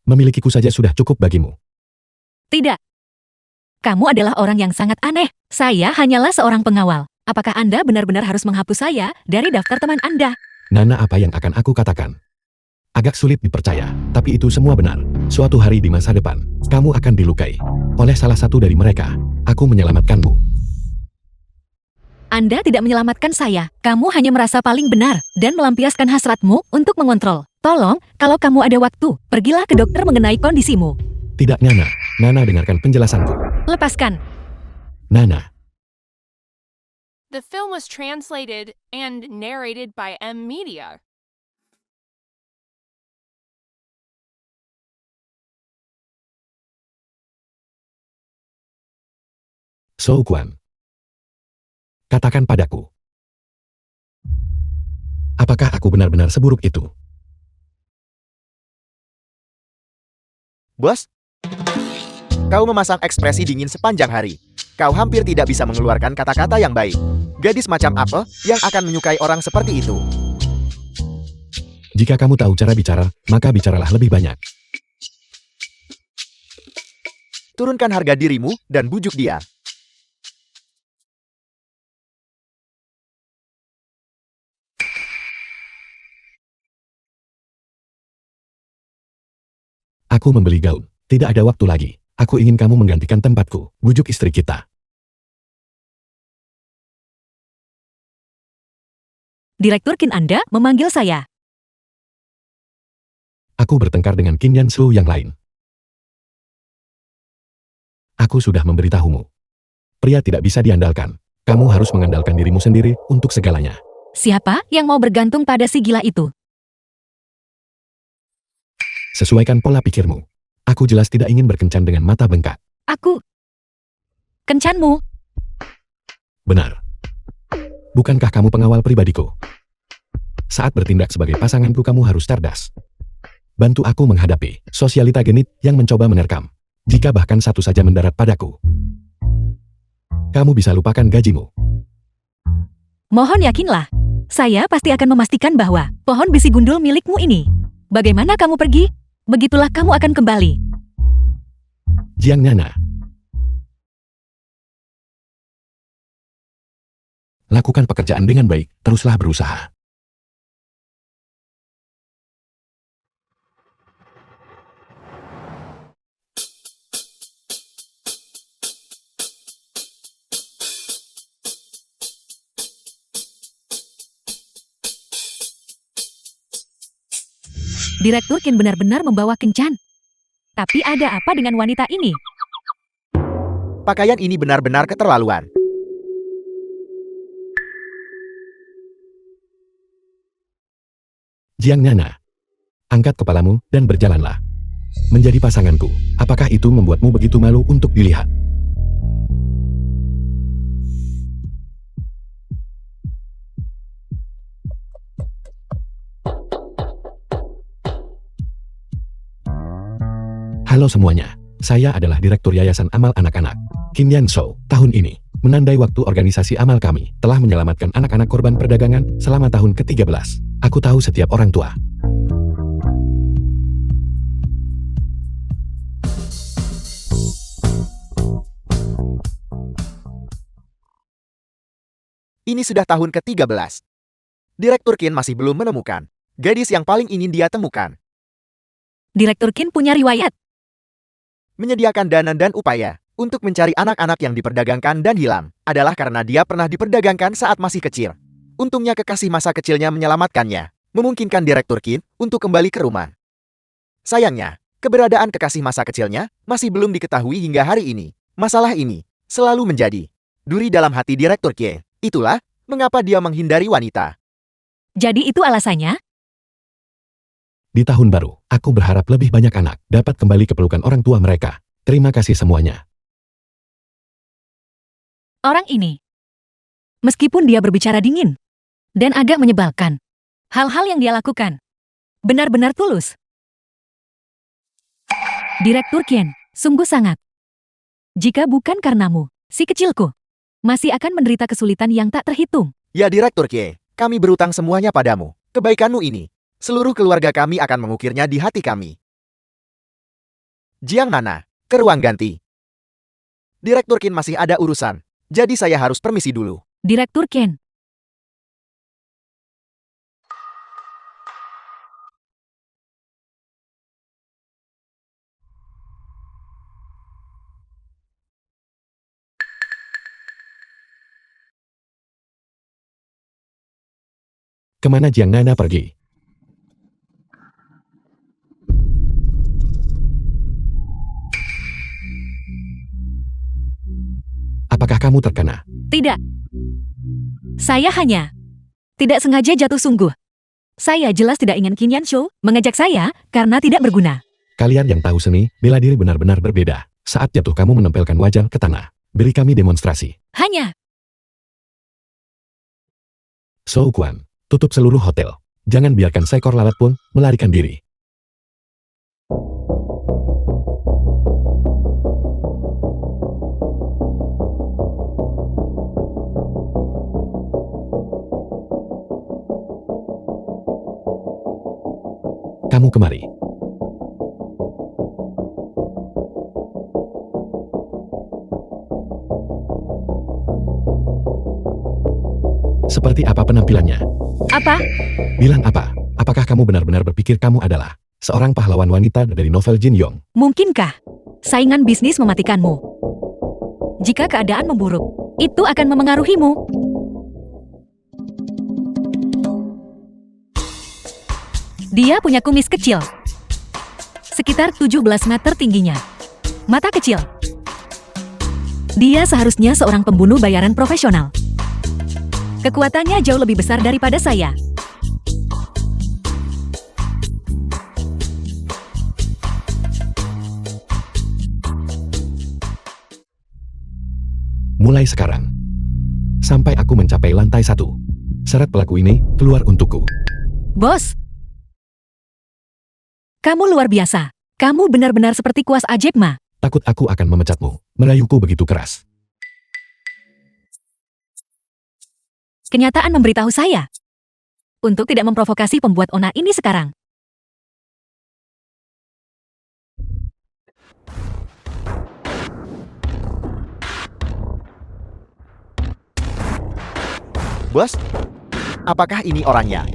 Memilikiku saja sudah cukup bagimu. Tidak. Kamu adalah orang yang sangat aneh. Saya hanyalah seorang pengawal. Apakah Anda benar-benar harus menghapus saya dari daftar teman Anda? Nana, apa yang akan aku katakan? Agak sulit dipercaya, tapi itu semua benar. Suatu hari di masa depan, kamu akan dilukai oleh salah satu dari mereka. Aku menyelamatkanmu. Anda tidak menyelamatkan saya. Kamu hanya merasa paling benar dan melampiaskan hasratmu untuk mengontrol. Tolong, kalau kamu ada waktu, pergilah ke dokter mengenai kondisimu. Tidak, Nana. Nana, dengarkan penjelasanku. Lepaskan. Nana. The film was translated and narrated by M Media. Souquan. Katakan padaku. Apakah aku benar-benar seburuk itu? Bos? Kau memasang ekspresi dingin sepanjang hari. Kau hampir tidak bisa mengeluarkan kata-kata yang baik. Gadis macam apa yang akan menyukai orang seperti itu? Jika kamu tahu cara bicara, maka bicaralah lebih banyak. Turunkan harga dirimu dan bujuk dia. Aku membeli gaun. Tidak ada waktu lagi. Aku ingin kamu menggantikan tempatku. Bujuk istri kita. Direktur Qin Anda memanggil saya. Aku bertengkar dengan Qin Yansu yang lain. Aku sudah memberitahumu. Pria tidak bisa diandalkan. Kamu harus mengandalkan dirimu sendiri untuk segalanya. Siapa yang mau bergantung pada si gila itu? Sesuaikan pola pikirmu. Aku jelas tidak ingin berkencan dengan mata bengkak. Aku... Kencanmu? Benar. Bukankah kamu pengawal pribadiku? Saat bertindak sebagai pasanganku kamu harus cerdas. Bantu aku menghadapi sosialita genit yang mencoba menerkam. Jika bahkan satu saja mendarat padaku, kamu bisa lupakan gajimu. Mohon yakinlah. Saya pasti akan memastikan bahwa pohon bisi gundul milikmu ini. Bagaimana kamu pergi? Begitulah kamu akan kembali. Jiang Nana. Lakukan pekerjaan dengan baik, teruslah berusaha. Direktur Qin benar-benar membawa kencan. Tapi ada apa dengan wanita ini? Pakaian ini benar-benar keterlaluan. Jiang Nana. Angkat kepalamu dan berjalanlah. Menjadi pasanganku, apakah itu membuatmu begitu malu untuk dilihat? Halo semuanya, saya adalah Direktur Yayasan Amal Anak-anak, Qin Yansu. Tahun ini, menandai waktu organisasi amal kami, telah menyelamatkan anak-anak korban perdagangan selama tahun ke-13. Aku tahu setiap orang tua. Ini sudah tahun ke-13. Direktur Qin masih belum menemukan gadis yang paling ingin dia temukan. Direktur Qin punya riwayat. Menyediakan dana dan upaya untuk mencari anak-anak yang diperdagangkan dan hilang adalah karena dia pernah diperdagangkan saat masih kecil. Untungnya kekasih masa kecilnya menyelamatkannya, memungkinkan Direktur Qin untuk kembali ke rumah. Sayangnya, keberadaan kekasih masa kecilnya masih belum diketahui hingga hari ini. Masalah ini selalu menjadi duri dalam hati Direktur Qin. Itulah mengapa dia menghindari wanita. Jadi itu alasannya? Di tahun baru, aku berharap lebih banyak anak dapat kembali ke pelukan orang tua mereka. Terima kasih semuanya. Orang ini. Meskipun dia berbicara dingin dan agak menyebalkan, hal-hal yang dia lakukan benar-benar tulus. Direktur Qin, sungguh sangat. Jika bukan karenamu, si kecilku masih akan menderita kesulitan yang tak terhitung. Ya Direktur Qin, kami berutang semuanya padamu. Kebaikanmu ini, seluruh keluarga kami akan mengukirnya di hati kami. Jiang Nana, ke ruang ganti. Direktur Qin masih ada urusan, jadi saya harus permisi dulu. Direktur Qin. Kemana Jiang Nana pergi? Apakah kamu terkena? Tidak. Saya hanya tidak sengaja jatuh sungguh. Saya jelas tidak ingin Qin Yansu mengejek saya karena tidak berguna. Kalian yang tahu seni, bela diri benar-benar berbeda. Saat jatuh kamu menempelkan wajah ke tanah. Beri kami demonstrasi. Hanya So Quan, tutup seluruh hotel. Jangan biarkan seekor lalat pun melarikan diri. Kamu kemari. Seperti apa penampilannya? apa? Bilang apa? Apakah kamu benar-benar berpikir kamu adalah seorang pahlawan wanita dari novel Jin Yong? Mungkinkah saingan bisnis mematikanmu? Jika keadaan memburuk, itu akan memengaruhimu. Dia punya kumis kecil. Sekitar 17 meter tingginya. Mata kecil. Dia seharusnya seorang pembunuh bayaran profesional. Kekuatannya jauh lebih besar daripada saya. Mulai sekarang, sampai aku mencapai lantai 1, seret pelaku ini keluar untukku. Bos, kamu luar biasa. Kamu benar-benar seperti kuas ajaib, Ma. Takut aku akan memecatmu, merayuku begitu keras. Kenyataan memberitahu saya untuk tidak memprovokasi pembuat onar ini sekarang. Bos, apakah ini orangnya?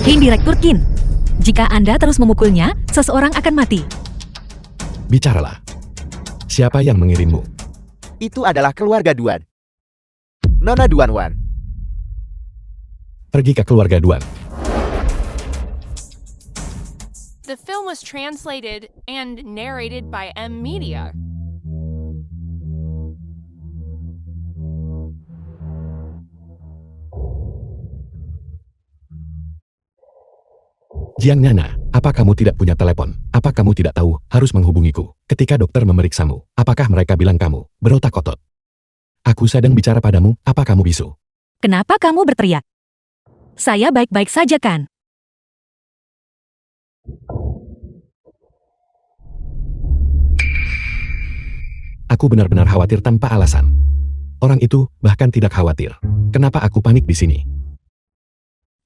Kin Direktur Kin, jika Anda terus memukulnya, seseorang akan mati. Bicaralah. Siapa yang mengirimmu? Itu adalah keluarga Duan. Nona Duan Wan. Pergi ke keluarga Duan. The film was translated and narrated by M Media. Jiang Nana, apa kamu tidak punya telepon? Apa kamu tidak tahu harus menghubungiku ketika dokter memeriksamu? Apakah mereka bilang kamu berotak otot? Aku sedang bicara padamu, apa kamu bisu? Kenapa kamu berteriak? Saya baik-baik saja kan? Aku benar-benar khawatir tanpa alasan. Orang itu bahkan tidak khawatir. Kenapa aku panik di sini?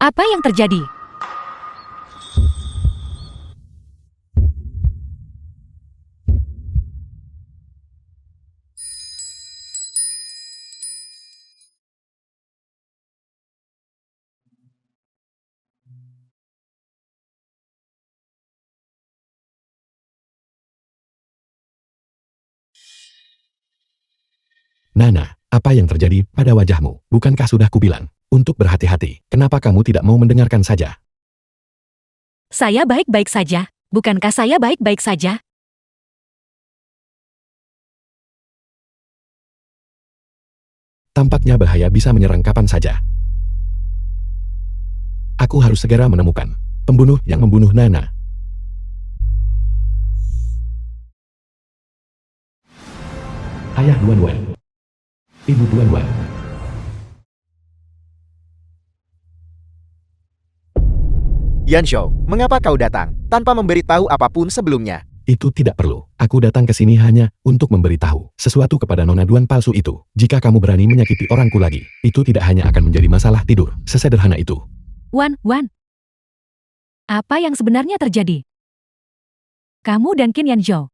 Apa yang terjadi? Nana, apa yang terjadi pada wajahmu? Bukankah sudah kubilang untuk berhati-hati? Kenapa kamu tidak mau mendengarkan saja? Saya baik-baik saja. Bukankah saya baik-baik saja? Tampaknya bahaya bisa menyerang kapan saja. Aku harus segera menemukan pembunuh yang membunuh Nana. Ayah Duan Wan. Ibu Duan Wan. Yanshou, mengapa kau datang tanpa memberitahu apapun sebelumnya? Itu tidak perlu. Aku datang ke sini hanya untuk memberitahu sesuatu kepada Nona Duan palsu itu. Jika kamu berani menyakiti orangku lagi, itu tidak hanya akan menjadi masalah tidur. Sesederhana itu. Wan, apa yang sebenarnya terjadi? Kamu dan Qin Yanzhou.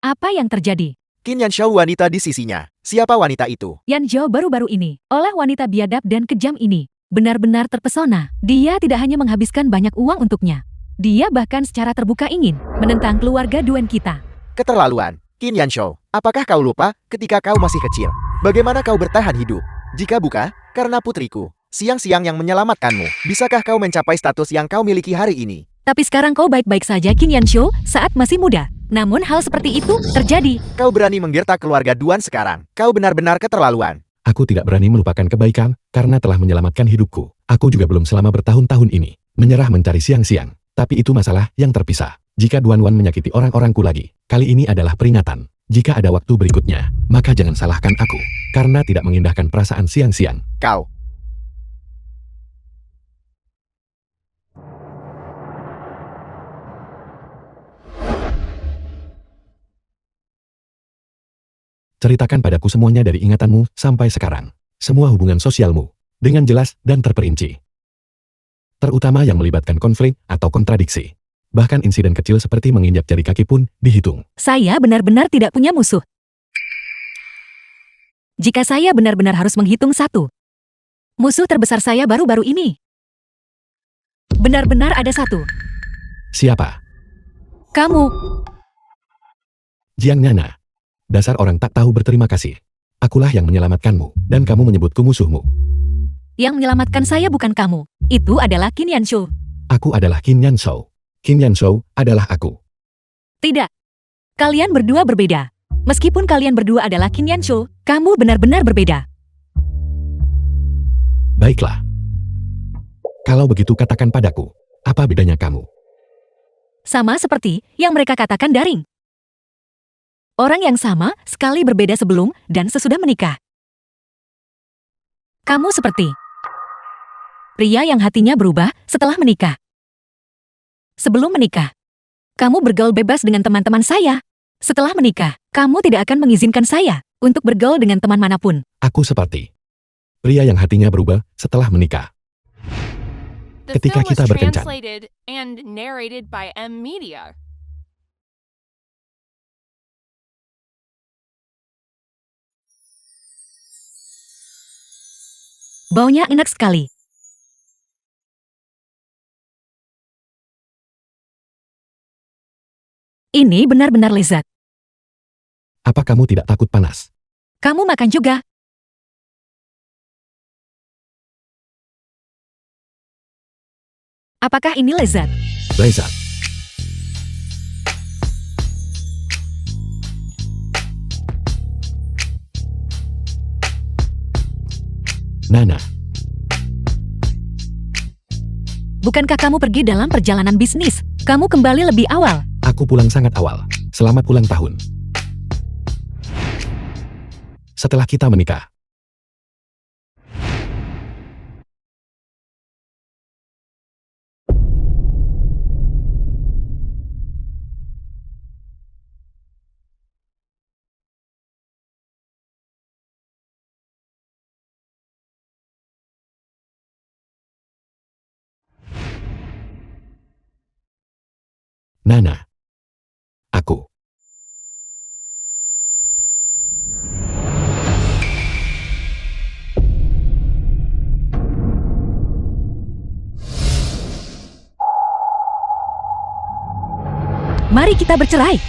Apa yang terjadi? Qin Yanshou wanita di sisinya. Siapa wanita itu? Yanzhou baru-baru ini, oleh wanita biadab dan kejam ini, benar-benar terpesona. Dia tidak hanya menghabiskan banyak uang untuknya. Dia bahkan secara terbuka ingin menentang keluarga Duan kita. Keterlaluan. Qin Yanshou, apakah kau lupa ketika kau masih kecil? Bagaimana kau bertahan hidup? Jika bukan, karena putriku, siang-siang yang menyelamatkanmu, bisakah kau mencapai status yang kau miliki hari ini? Tapi sekarang kau baik-baik saja, Qin Yanzhou, saat masih muda. Namun hal seperti itu terjadi. Kau berani menggertak keluarga Duan sekarang. Kau benar-benar keterlaluan. Aku tidak berani melupakan kebaikan karena telah menyelamatkan hidupku. Aku juga belum selama bertahun-tahun ini menyerah mencari siang-siang. Tapi itu masalah yang terpisah. Jika Duan Wan menyakiti orang-orangku lagi, kali ini adalah peringatan. Jika ada waktu berikutnya, maka jangan salahkan aku karena tidak mengindahkan perasaan siang-siang. Kau. Ceritakan padaku semuanya dari ingatanmu sampai sekarang. Semua hubungan sosialmu, dengan jelas dan terperinci. Terutama yang melibatkan konflik atau kontradiksi. Bahkan insiden kecil seperti menginjak jari kaki pun dihitung. Saya benar-benar tidak punya musuh. Jika saya benar-benar harus menghitung satu, musuh terbesar saya baru-baru ini. Benar-benar ada satu. Siapa? Kamu. Jiang Nana. Dasar orang tak tahu berterima kasih. Akulah yang menyelamatkanmu, dan kamu menyebutku musuhmu. Yang menyelamatkan saya bukan kamu. Itu adalah Qin Yanshou. Aku adalah Qin Yanshou. Qin Yanshou adalah aku. Tidak. Kalian berdua berbeda. Meskipun kalian berdua adalah Qin Yanshou, kamu benar-benar berbeda. Baiklah. Kalau begitu katakan padaku, apa bedanya kamu? Sama seperti yang mereka katakan daring. Orang yang sama sekali berbeda sebelum dan sesudah menikah. Kamu seperti pria yang hatinya berubah setelah menikah. Sebelum menikah, kamu bergaul bebas dengan teman-teman saya. Setelah menikah, kamu tidak akan mengizinkan saya untuk bergaul dengan teman manapun. Aku seperti pria yang hatinya berubah setelah menikah. The Ketika film was kita berkencan. translated and narrated by M Media. Baunya enak sekali. Ini benar-benar lezat. Apa kamu tidak takut panas? Kamu makan juga. Apakah ini lezat? Lezat. Nana, Bukankah kamu pergi dalam perjalanan bisnis? Kamu kembali lebih awal. aku pulang sangat awal. Selamat ulang tahun. Setelah kita menikah. Nana. Aku. Mari kita bercerai.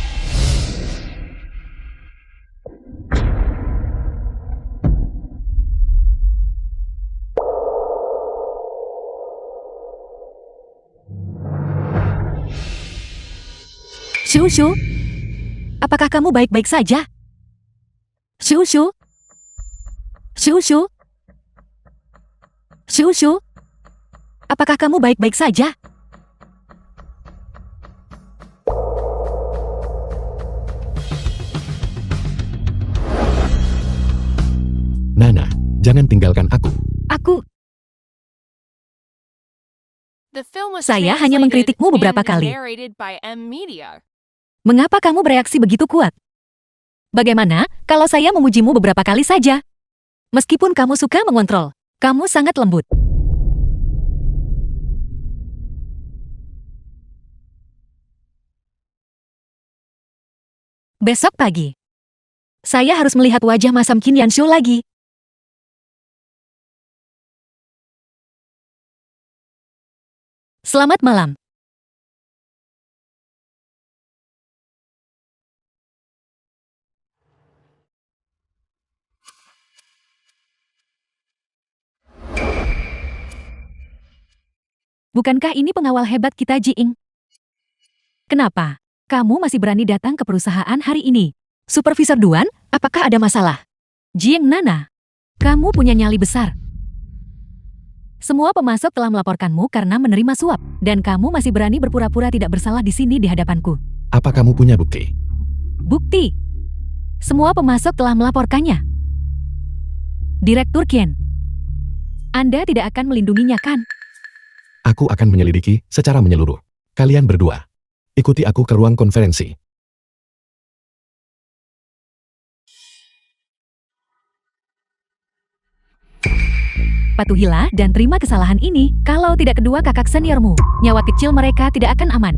Shushu, apakah kamu baik-baik saja? Shushu, Shushu, Shushu, apakah kamu baik-baik saja? Nana, jangan tinggalkan aku. Aku, The film was Saya hanya translated mengkritikmu beberapa and kali. narrated by M Media. mengapa kamu bereaksi begitu kuat? Bagaimana kalau saya memujimu beberapa kali saja? Meskipun kamu suka mengontrol, kamu sangat lembut. Besok pagi, saya harus melihat wajah Masam Qin Yanshou lagi. Selamat malam. Bukankah ini pengawal hebat kita, Jiing? Kenapa? Kamu masih berani datang ke perusahaan hari ini? Supervisor Duan, apakah ada masalah? Jiing Nana, kamu punya nyali besar. Semua pemasok telah melaporkanmu karena menerima suap, dan kamu masih berani berpura-pura tidak bersalah di sini di hadapanku. Apa kamu punya bukti? Bukti. Semua pemasok telah melaporkannya. Direktur Qin, Anda tidak akan melindunginya, kan? Aku akan menyelidiki secara menyeluruh. Kalian berdua, ikuti aku ke ruang konferensi. Patuhilah dan terima kesalahan ini, kalau tidak kedua kakak seniormu, nyawa kecil mereka tidak akan aman.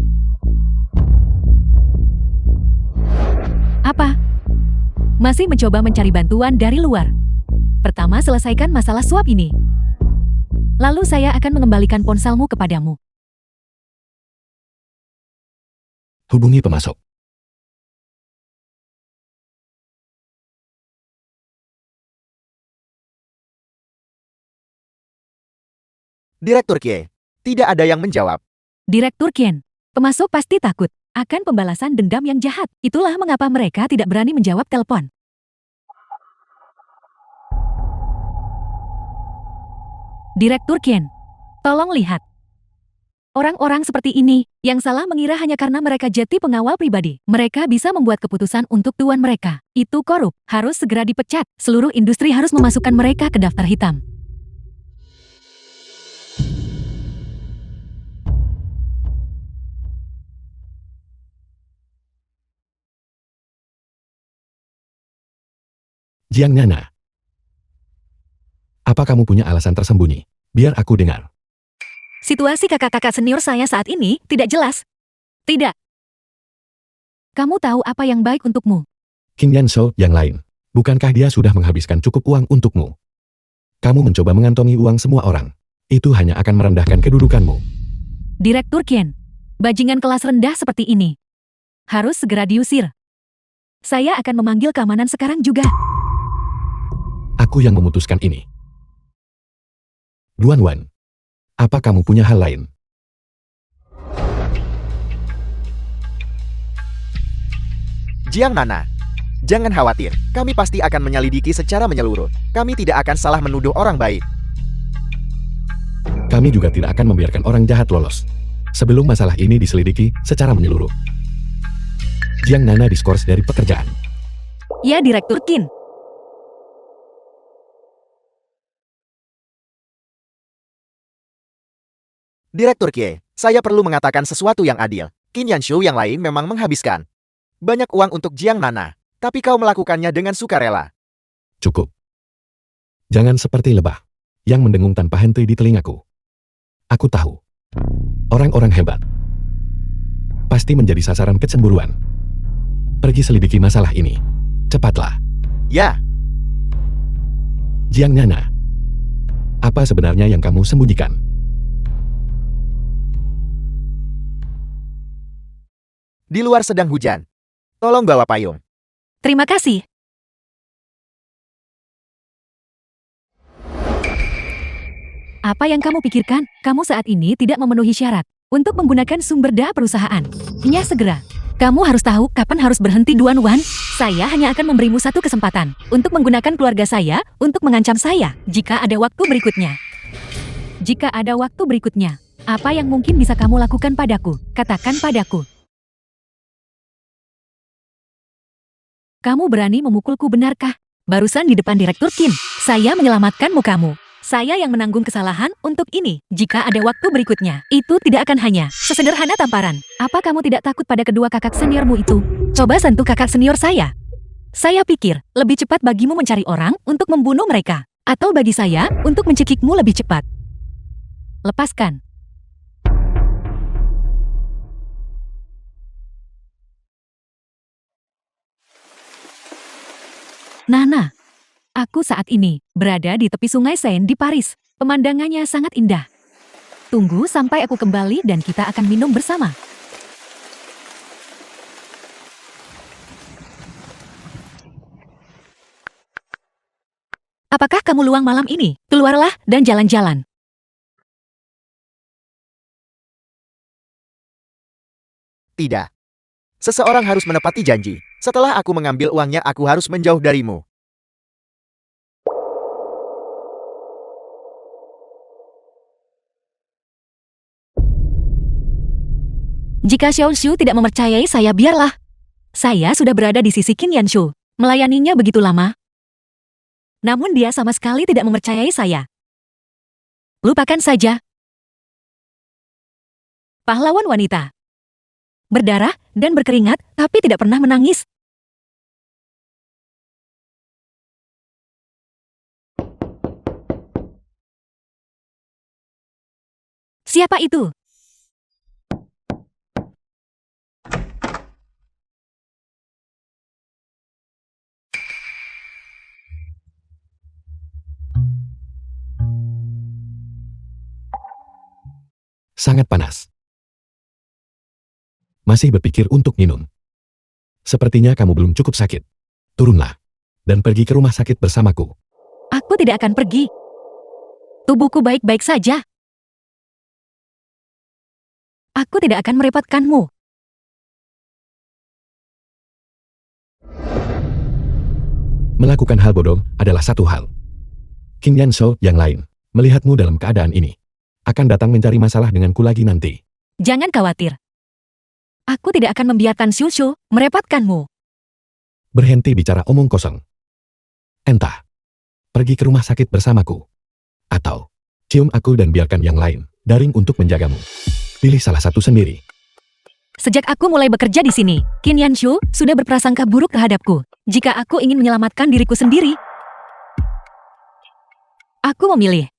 Apa? Masih mencoba mencari bantuan dari luar? Pertama, selesaikan masalah suap ini. Lalu saya akan mengembalikan ponselmu kepadamu. Hubungi pemasok. Direktur Kie. Tidak ada yang menjawab. Direktur Ken, pemasok pasti takut akan pembalasan dendam yang jahat. Itulah mengapa mereka tidak berani menjawab telepon. Direktur Ken, tolong lihat. Orang-orang seperti ini, yang salah mengira hanya karena mereka jadi pengawal pribadi. Mereka bisa membuat keputusan untuk tuan mereka. Itu korup, harus segera dipecat. Seluruh industri harus memasukkan mereka ke daftar hitam. Jiang Nana. Apa kamu punya alasan tersembunyi? Biar aku dengar. Situasi kakak-kakak senior saya saat ini tidak jelas. Tidak. Kamu tahu apa yang baik untukmu. Qin Yanshou yang lain. Bukankah dia sudah menghabiskan cukup uang untukmu? Kamu mencoba mengantongi uang semua orang. Itu hanya akan merendahkan kedudukanmu. Direktur Ken, bajingan kelas rendah seperti ini harus segera diusir. Saya akan memanggil keamanan sekarang juga. Aku yang memutuskan ini. Duan Wan, apa kamu punya hal lain? Jiang Nana. Jangan khawatir, kami pasti akan menyelidiki secara menyeluruh. Kami tidak akan salah menuduh orang baik. Kami juga tidak akan membiarkan orang jahat lolos. Sebelum masalah ini diselidiki secara menyeluruh. Jiang Nana diskors dari pekerjaan. Ya, Direktur Kin. Direktur Kie, saya perlu mengatakan sesuatu yang adil. Qin Yanshou yang lain memang menghabiskan banyak uang untuk Jiang Nana, tapi kau melakukannya dengan sukarela. Cukup. Jangan seperti lebah yang mendengung tanpa henti di telingaku. Aku tahu. Orang-orang hebat pasti menjadi sasaran kecemburuan. Pergi selidiki masalah ini. Cepatlah. Ya, Jiang Nana. Apa sebenarnya yang kamu sembunyikan? di luar sedang hujan. Tolong bawa payung. Terima kasih. Apa yang kamu pikirkan? Kamu saat ini tidak memenuhi syarat untuk menggunakan sumber daya perusahaan. Ya, segera. Kamu harus tahu kapan harus berhenti, Duan Wan. Saya hanya akan memberimu satu kesempatan untuk menggunakan keluarga saya untuk mengancam saya jika ada waktu berikutnya. Jika ada waktu berikutnya, apa yang mungkin bisa kamu lakukan padaku? Katakan padaku. Kamu berani memukulku, benarkah? Barusan di depan Direktur Kim, saya menyelamatkanmu kamu. Saya yang menanggung kesalahan untuk ini. Jika ada waktu berikutnya, itu tidak akan hanya sesederhana tamparan. Apa kamu tidak takut pada kedua kakak seniormu itu? Coba sentuh kakak senior saya. Saya pikir, lebih cepat bagimu mencari orang untuk membunuh mereka. Atau bagi saya, untuk mencekikmu lebih cepat. Lepaskan. Nana, aku saat ini berada di tepi sungai Seine di Paris. Pemandangannya sangat indah. Tunggu sampai aku kembali dan kita akan minum bersama. Apakah kamu luang malam ini? Keluarlah dan jalan-jalan. Tidak. Seseorang harus menepati janji. Setelah aku mengambil uangnya, aku harus menjauh darimu. Jika Xiao Shu tidak mempercayai saya, biarlah. Saya sudah berada di sisi Qin Yanshou, melayaninya begitu lama. Namun dia sama sekali tidak mempercayai saya. Lupakan saja. Pahlawan wanita. Berdarah dan berkeringat, tapi tidak pernah menangis. Siapa itu? sangat panas. Masih berpikir untuk minum. Sepertinya kamu belum cukup sakit. Turunlah dan pergi ke rumah sakit bersamaku. Aku tidak akan pergi. Tubuhku baik-baik saja. Aku tidak akan merepotkanmu. Melakukan hal bodoh adalah satu hal. King Yanshou yang lain, melihatmu dalam keadaan ini, akan datang mencari masalah denganku lagi nanti. Jangan khawatir. Aku tidak akan membiarkan Xiu merepotkanmu. Berhenti bicara omong kosong. Entah, pergi ke rumah sakit bersamaku. Atau, cium aku dan biarkan yang lain daring untuk menjagamu. Pilih salah satu sendiri. Sejak aku mulai bekerja di sini, Qin Yanshou sudah berprasangka buruk terhadapku. Jika aku ingin menyelamatkan diriku sendiri, aku memilih.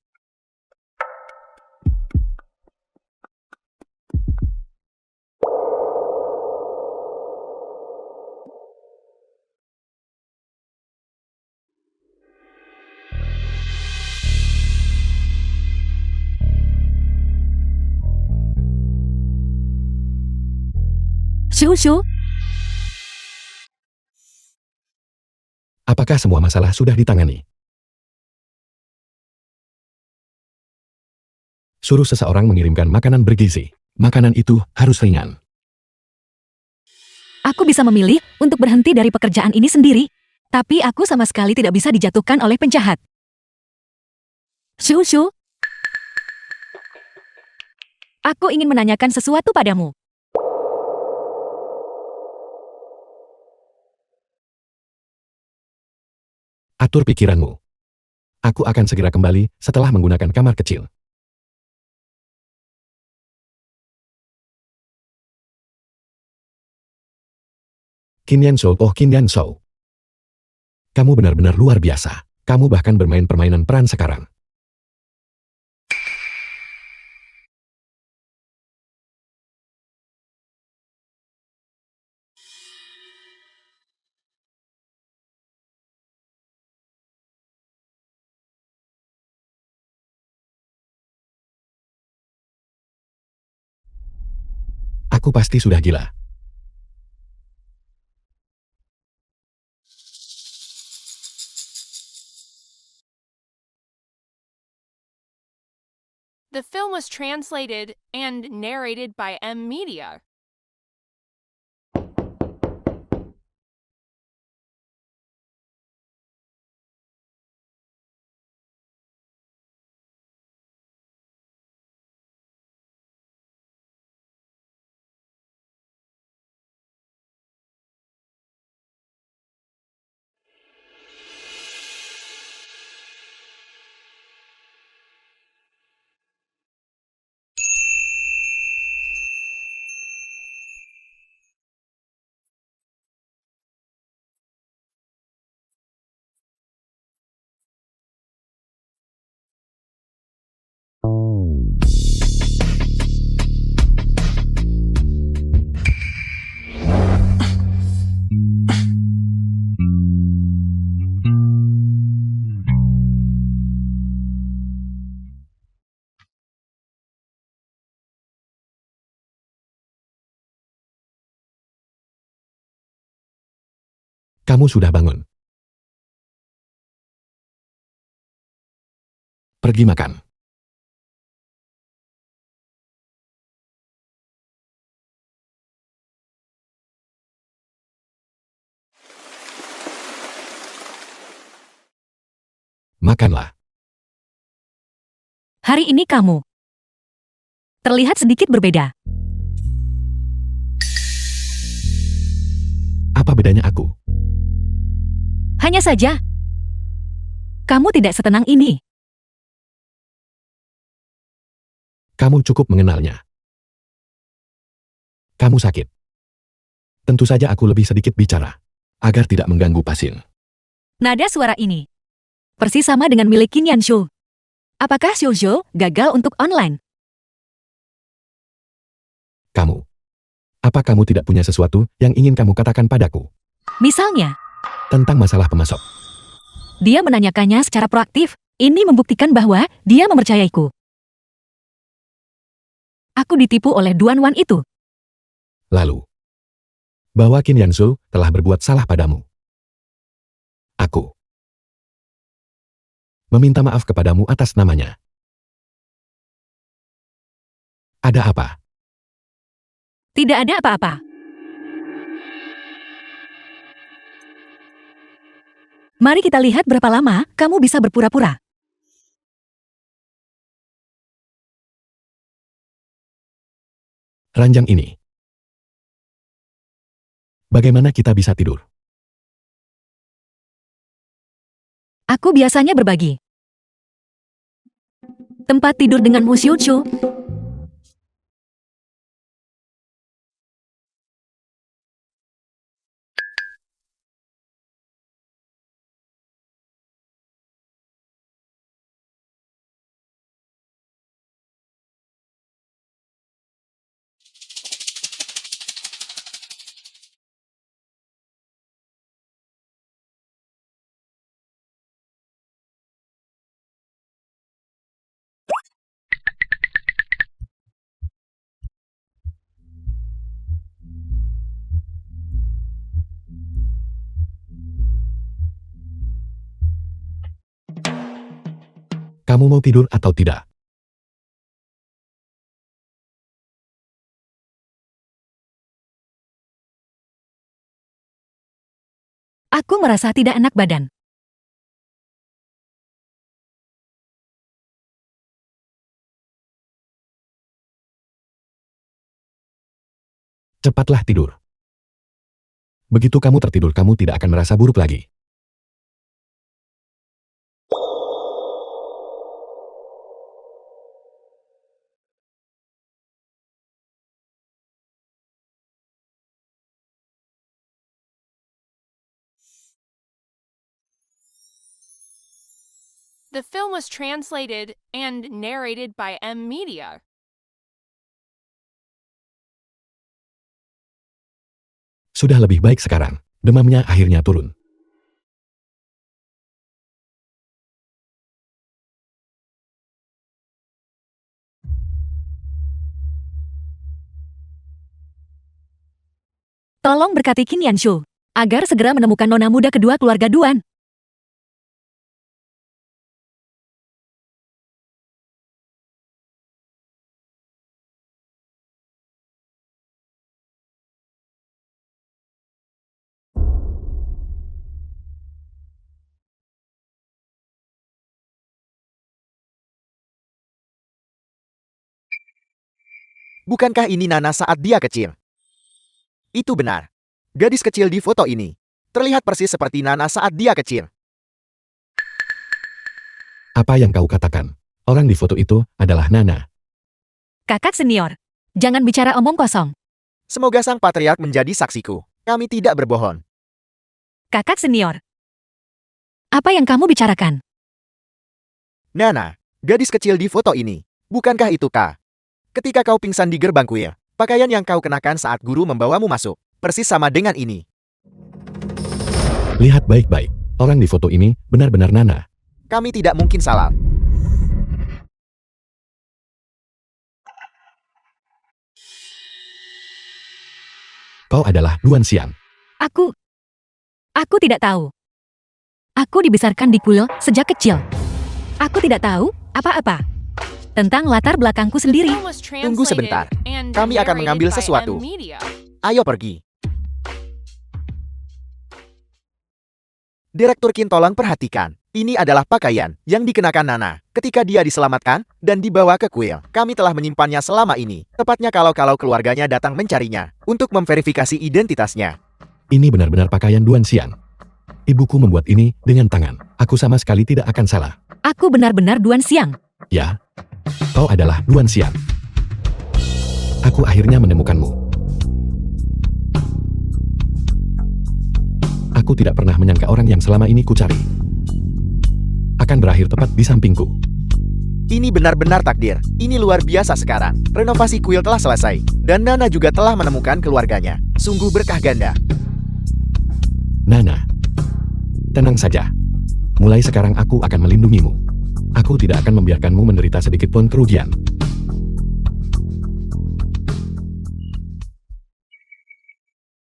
Xiu, Apakah semua masalah sudah ditangani? Suruh seseorang mengirimkan makanan bergizi. Makanan itu harus ringan. aku bisa memilih untuk berhenti dari pekerjaan ini sendiri. Tapi aku sama sekali tidak bisa dijatuhkan oleh penjahat. Xiu, aku ingin menanyakan sesuatu padamu. Atur pikiranmu. Aku akan segera kembali setelah menggunakan kamar kecil. Qin Yanshou, oh Qin Yanshou. Kamu benar-benar luar biasa. Kamu bahkan bermain permainan peran sekarang. Aku pasti sudah gila. The film was translated and narrated by M Media. Kamu sudah bangun. Pergi makan. Makanlah. Hari ini kamu terlihat sedikit berbeda. Apa bedanya aku? Hanya saja, kamu tidak setenang ini. Kamu cukup mengenalnya. Kamu sakit. Tentu saja aku lebih sedikit bicara, agar tidak mengganggu pasien. Nada suara ini persis sama dengan milik Qin Yanshou. Apakah Xiu gagal untuk online? Kamu. Apa kamu tidak punya sesuatu yang ingin kamu katakan padaku? Misalnya, Tentang masalah pemasok. dia menanyakannya secara proaktif. Ini membuktikan bahwa dia mempercayaiku. Aku ditipu oleh Duan Wan itu. Lalu, bahwa Qin Yansu telah berbuat salah padamu. Aku meminta maaf kepadamu atas namanya. Ada apa? Tidak ada apa-apa. Mari kita lihat berapa lama kamu bisa berpura-pura. Ranjang ini. Bagaimana kita bisa tidur? Aku biasanya berbagi tempat tidur dengan Mu Xiuqiu. Kamu mau tidur atau tidak? Aku merasa tidak enak badan. Cepatlah tidur. Begitu kamu tertidur, kamu tidak akan merasa buruk lagi. The film was translated and narrated by M Media. Sudah lebih baik sekarang. Demamnya akhirnya turun. Tolong berkati Qin Yansu agar segera menemukan nona muda kedua keluarga Duan. Bukankah ini Nana saat dia kecil? Itu benar. Gadis kecil di foto ini terlihat persis seperti Nana saat dia kecil. Apa yang kau katakan? Orang di foto itu adalah Nana. Kakak senior, jangan bicara omong kosong. Semoga sang patriark menjadi saksiku. Kami tidak berbohong. Kakak senior, apa yang kamu bicarakan? Nana, gadis kecil di foto ini. Bukankah itu Kak? Ketika kau pingsan di gerbang kuil, pakaian yang kau kenakan saat guru membawamu masuk, persis sama dengan ini. Lihat baik-baik. Orang di foto ini benar-benar Nana. Kami tidak mungkin salah. Kau adalah Duan Xian. Aku tidak tahu. Aku dibesarkan di kuil sejak kecil. Aku tidak tahu apa-apa tentang latar belakangku The sendiri. film was Tunggu sebentar. translated and Kami akan narrated mengambil by sesuatu. M Media. Ayo pergi. Direktur Qin, tolong perhatikan. Ini adalah pakaian yang dikenakan Nana ketika dia diselamatkan dan dibawa ke kuil. Kami telah menyimpannya selama ini. Tepatnya kalau keluarganya datang mencarinya untuk memverifikasi identitasnya. Ini benar-benar pakaian Duan Xian. Ibuku membuat ini dengan tangan. Aku sama sekali tidak akan salah. Aku benar-benar Duan Xiang. Ya, kau adalah Duan Xian. Aku akhirnya menemukanmu. Aku tidak pernah menyangka orang yang selama ini kucari akan berakhir tepat di sampingku. Ini benar-benar takdir. Ini luar biasa sekarang. Renovasi kuil telah selesai. Dan Nana juga telah menemukan keluarganya. Sungguh berkah ganda. Nana, tenang saja. Mulai sekarang aku akan melindungimu. Aku tidak akan membiarkanmu menderita sedikit pun kerugian.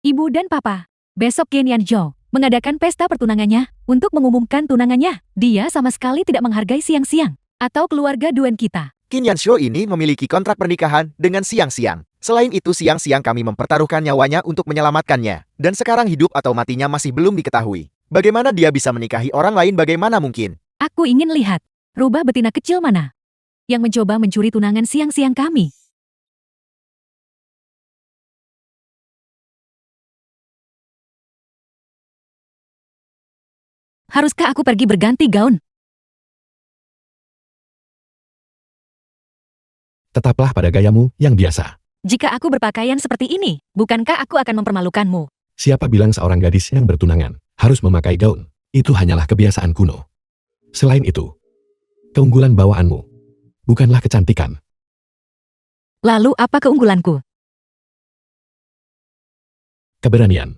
Ibu dan Papa, besok Qin Yanzhou mengadakan pesta pertunangannya untuk mengumumkan tunangannya. Dia sama sekali tidak menghargai siang-siang atau keluarga Duan kita. Qin Yanzhou ini memiliki kontrak pernikahan dengan siang-siang. Selain itu siang-siang kami mempertaruhkan nyawanya untuk menyelamatkannya. Dan sekarang hidup atau matinya masih belum diketahui. Bagaimana dia bisa menikahi orang lain, bagaimana mungkin? Aku ingin lihat, rubah betina kecil mana yang mencoba mencuri tunangan siang-siang kami. Haruskah aku pergi berganti gaun? Tetaplah pada gayamu yang biasa. Jika aku berpakaian seperti ini, bukankah aku akan mempermalukanmu? Siapa bilang seorang gadis yang bertunangan harus memakai gaun? Itu hanyalah kebiasaan kuno. Selain itu, keunggulan bawaanmu bukanlah kecantikan. Lalu apa keunggulanku? Keberanian.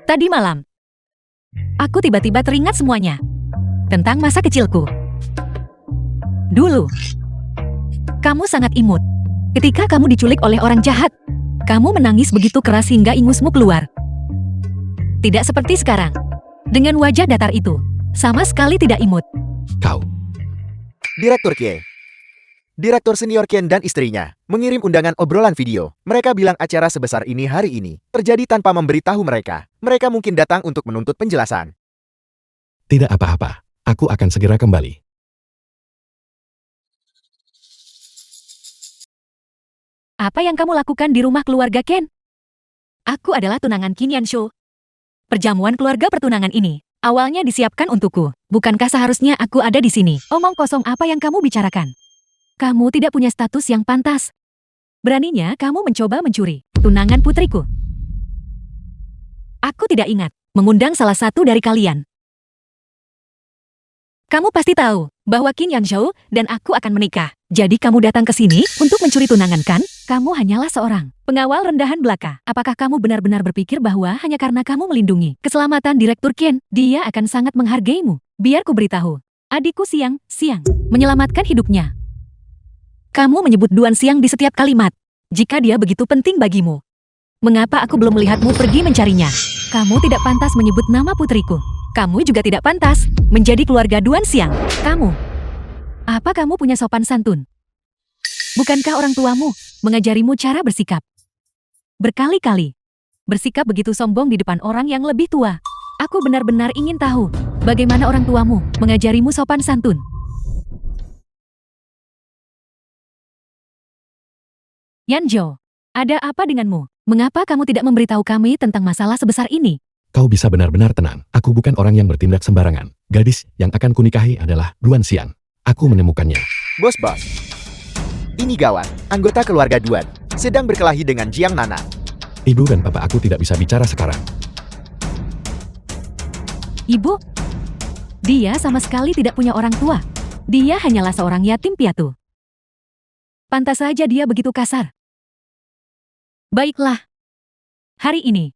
Tadi malam, aku tiba-tiba teringat semuanya tentang masa kecilku. Dulu, kamu sangat imut. Ketika kamu diculik oleh orang jahat, kamu menangis begitu keras hingga ingusmu keluar. Tidak seperti sekarang. Dengan wajah datar itu, sama sekali tidak imut. Kau. Direktur Kie. Direktur senior Ken dan istrinya mengirim undangan obrolan video. Mereka bilang acara sebesar ini hari ini terjadi tanpa memberitahu mereka. Mereka mungkin datang untuk menuntut penjelasan. Tidak apa-apa. Aku akan segera kembali. Apa yang kamu lakukan di rumah keluarga Ken? Aku adalah tunangan Qin Yanzhou. Perjamuan keluarga pertunangan ini awalnya disiapkan untukku. Bukankah seharusnya aku ada di sini? Omong kosong apa yang kamu bicarakan? Kamu tidak punya status yang pantas. Beraninya kamu mencoba mencuri tunangan putriku. Aku tidak ingat mengundang salah satu dari kalian. Kamu pasti tahu bahwa Qin Yanzhou dan aku akan menikah. Jadi kamu datang ke sini untuk mencuri tunangan kan? Kamu hanyalah seorang pengawal rendahan belaka. Apakah kamu benar-benar berpikir bahwa hanya karena kamu melindungi keselamatan Direktur Qin, dia akan sangat menghargaimu? Biar ku beritahu, adikku siang-siang menyelamatkan hidupnya. Kamu menyebut Duan Siang di setiap kalimat. Jika dia begitu penting bagimu, mengapa aku belum melihatmu pergi mencarinya? Kamu tidak pantas menyebut nama putriku. Kamu juga tidak pantas menjadi keluarga Duan Siang. Apa kamu punya sopan santun? Bukankah orang tuamu mengajarimu cara bersikap? Berkali-kali bersikap begitu sombong di depan orang yang lebih tua. Aku benar-benar ingin tahu bagaimana orang tuamu mengajarimu sopan santun. Yanzhou, ada apa denganmu? Mengapa kamu tidak memberitahu kami tentang masalah sebesar ini? Kau bisa benar-benar tenang. Aku bukan orang yang bertindak sembarangan. Gadis yang akan kunikahi adalah Duan Xian. Aku menemukannya. Bos. Ini gawat. Anggota keluarga Duan sedang berkelahi dengan Jiang Nana. Ibu dan papa aku tidak bisa bicara sekarang. Ibu? Dia sama sekali tidak punya orang tua. Dia hanyalah seorang yatim piatu. Pantas saja dia begitu kasar. Baiklah. Hari ini,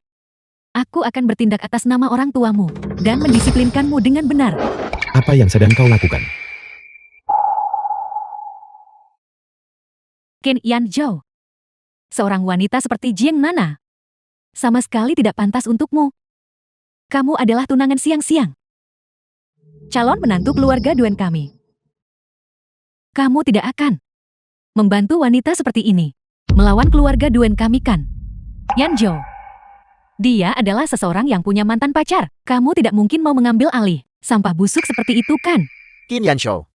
aku akan bertindak atas nama orang tuamu dan mendisiplinkanmu dengan benar. Apa yang sedang kau lakukan? Qin Yanzhou, seorang wanita seperti Jiang Nana, sama sekali tidak pantas untukmu. Kamu adalah tunangan siang-siang. Calon menantu keluarga Duan kami. Kamu tidak akan membantu wanita seperti ini melawan keluarga Duan kami kan? Yanzhou, dia adalah seseorang yang punya mantan pacar. Kamu tidak mungkin mau mengambil alih sampah busuk seperti itu kan? Qin Yanzhou.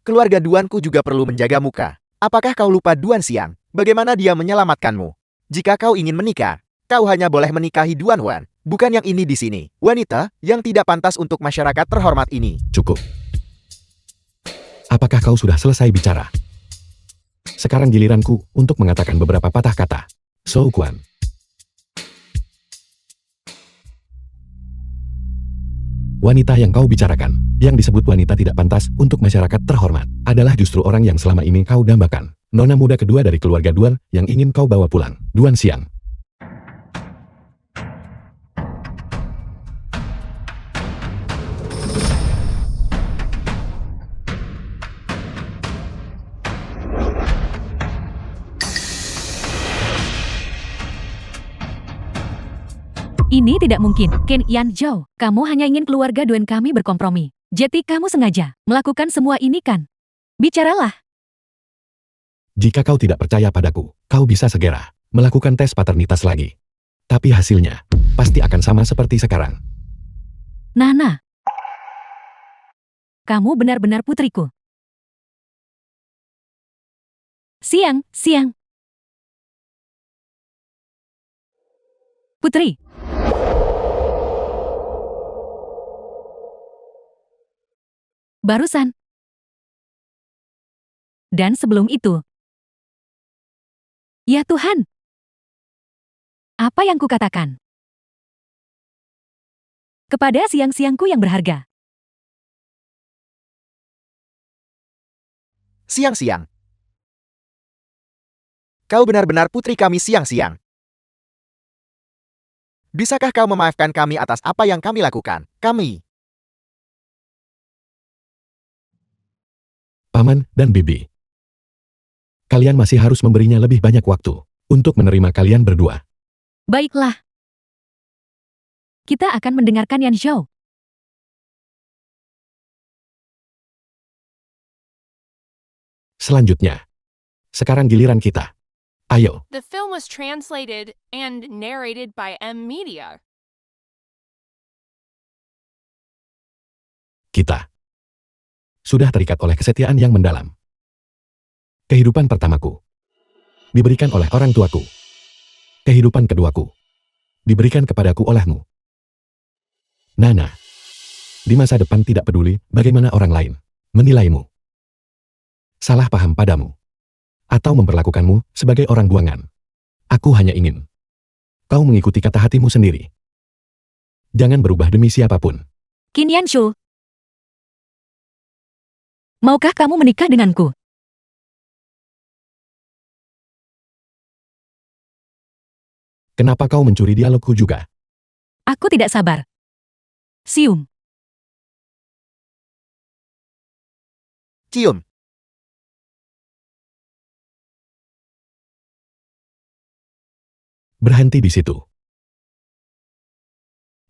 Keluarga Duanku juga perlu menjaga muka. Apakah kau lupa Duan Siang? Bagaimana dia menyelamatkanmu? Jika kau ingin menikah, kau hanya boleh menikahi Duan Huan, bukan yang ini di sini. Wanita yang tidak pantas untuk masyarakat terhormat ini. Cukup. Apakah kau sudah selesai bicara? Sekarang giliranku untuk mengatakan beberapa patah kata. Shou Quan. Wanita yang kau bicarakan, yang disebut wanita tidak pantas untuk masyarakat terhormat, adalah justru orang yang selama ini kau dambakan. Nona muda kedua dari keluarga Duan yang ingin kau bawa pulang, Duan Xiang. Ini tidak mungkin, Ken Yan Zhou. Kamu hanya ingin keluarga Duen kami berkompromi. Jadi kamu sengaja melakukan semua ini kan? Bicaralah. Jika kau tidak percaya padaku, kau bisa segera melakukan tes paternitas lagi. Tapi hasilnya pasti akan sama seperti sekarang. Nana. Kamu benar-benar putriku. Siang. Putri. Barusan. Dan sebelum itu. Ya Tuhan. Apa yang kukatakan? Kepada siang-siangku yang berharga. Siang-siang. Kau benar-benar putri kami siang-siang. Bisakah kau memaafkan kami atas apa yang kami lakukan? Kami. Paman dan Bibi. Kalian masih harus memberinya lebih banyak waktu untuk menerima kalian berdua. Baiklah. Kita akan mendengarkan Yan Zhou. Selanjutnya. Sekarang giliran kita. Ayo. The film was translated and narrated by M Media. Kita sudah terikat oleh kesetiaan yang mendalam. Kehidupan pertamaku diberikan oleh orang tuaku. Kehidupan keduaku diberikan kepadaku olehmu. Nana, di masa depan tidak peduli bagaimana orang lain menilaimu, salah paham padamu, atau memperlakukanmu sebagai orang buangan. Aku hanya ingin kau mengikuti kata hatimu sendiri. Jangan berubah demi siapapun. Qin Yanshu. Maukah kamu menikah denganku? Kenapa kau mencuri dialogku juga? Aku tidak sabar. Sium. Cium. Berhenti di situ.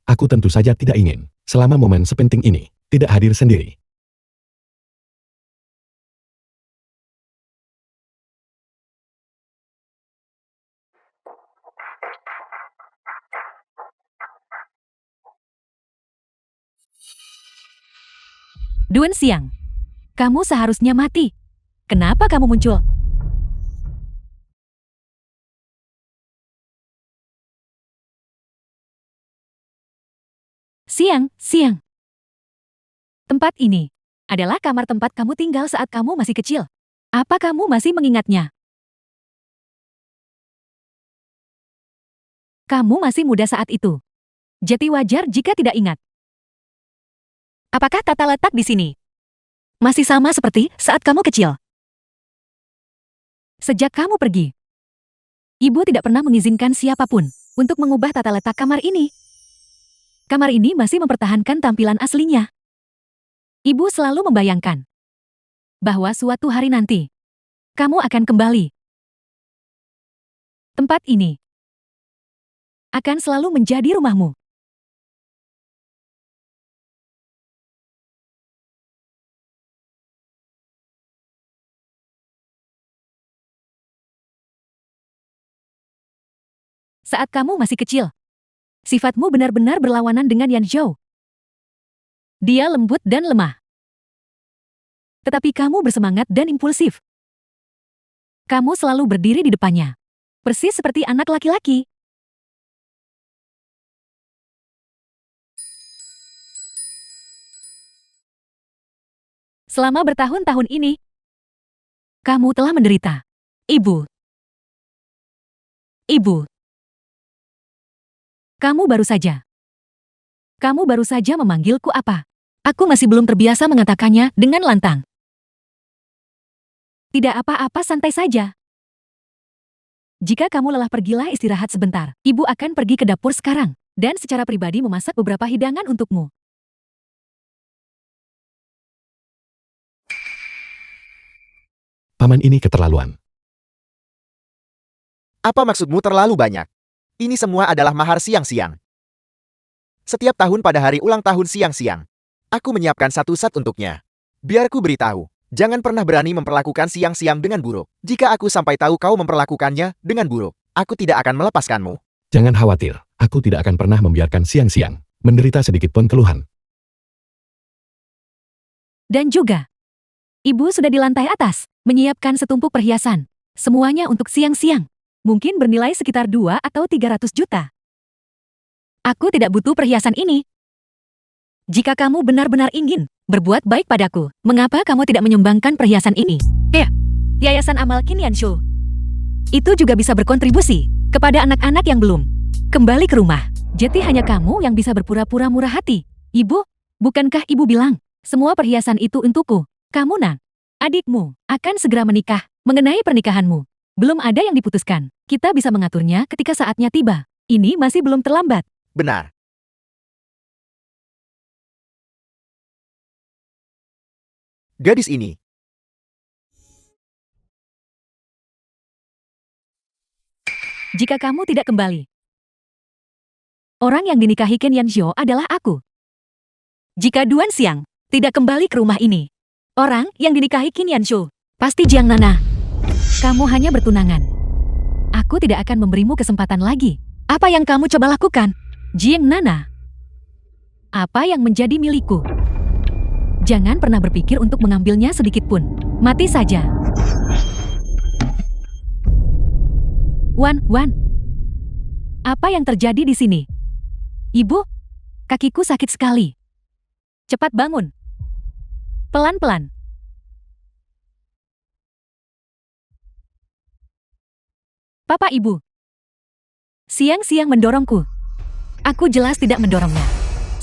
Aku tentu saja tidak ingin, selama momen sepenting ini, tidak hadir sendiri. Duen Siang. Kamu seharusnya mati. Kenapa kamu muncul? Siang. Tempat ini adalah kamar tempat kamu tinggal saat kamu masih kecil. Apa kamu masih mengingatnya? Kamu masih muda saat itu. Jadi wajar jika tidak ingat. Apakah tata letak di sini masih sama seperti saat kamu kecil? Sejak kamu pergi, ibu tidak pernah mengizinkan siapapun untuk mengubah tata letak kamar ini. Kamar ini masih mempertahankan tampilan aslinya. Ibu selalu membayangkan bahwa suatu hari nanti, kamu akan kembali. Tempat ini akan selalu menjadi rumahmu. Saat kamu masih kecil, sifatmu benar-benar berlawanan dengan Yan Zhou. Dia lembut dan lemah. Tetapi kamu bersemangat dan impulsif. Kamu selalu berdiri di depannya. Persis seperti anak laki-laki. Selama bertahun-tahun ini, kamu telah menderita. Ibu. Kamu baru saja memanggilku apa? Aku masih belum terbiasa mengatakannya dengan lantang. Tidak apa-apa, santai saja. Jika kamu lelah, pergilah istirahat sebentar. Ibu akan pergi ke dapur sekarang, dan secara pribadi memasak beberapa hidangan untukmu. Paman ini keterlaluan. Apa maksudmu terlalu banyak? Ini semua adalah mahar siang-siang. Setiap tahun pada hari ulang tahun siang-siang, aku menyiapkan satu set untuknya. Biar ku beritahu, jangan pernah berani memperlakukan siang-siang dengan buruk. Jika aku sampai tahu kau memperlakukannya dengan buruk, aku tidak akan melepaskanmu. Jangan khawatir, aku tidak akan pernah membiarkan siang-siang menderita sedikit pun keluhan. Dan juga, ibu sudah di lantai atas, menyiapkan setumpuk perhiasan. Semuanya untuk siang-siang. Mungkin bernilai sekitar 2 atau 300 juta. Aku tidak butuh perhiasan ini. Jika kamu benar-benar ingin berbuat baik padaku, mengapa kamu tidak menyumbangkan perhiasan ini? Yayasan Amal Kinyanshu. Itu juga bisa berkontribusi kepada anak-anak yang belum kembali ke rumah. Jadi hanya kamu yang bisa berpura-pura murah hati. Ibu, bukankah ibu bilang semua perhiasan itu untukku? Kamu nak, adikmu akan segera menikah. Mengenai pernikahanmu, belum ada yang diputuskan. Kita bisa mengaturnya ketika saatnya tiba. Ini masih belum terlambat. Benar. Gadis ini. Jika kamu tidak kembali, orang yang dinikahi Ken Yanxio adalah aku. Jika Duan Xiang tidak kembali ke rumah ini, orang yang dinikahi Ken Yanxio pasti Jiang Nana. Kamu hanya bertunangan. Aku tidak akan memberimu kesempatan lagi. Apa yang kamu coba lakukan, Jiang Nana? Apa yang menjadi milikku? Jangan pernah berpikir untuk mengambilnya sedikit pun. Mati saja. Wan. Apa yang terjadi di sini? Ibu, kakiku sakit sekali. Cepat bangun. Pelan-pelan. Papa ibu. Siang-siang mendorongku. Aku jelas tidak mendorongnya.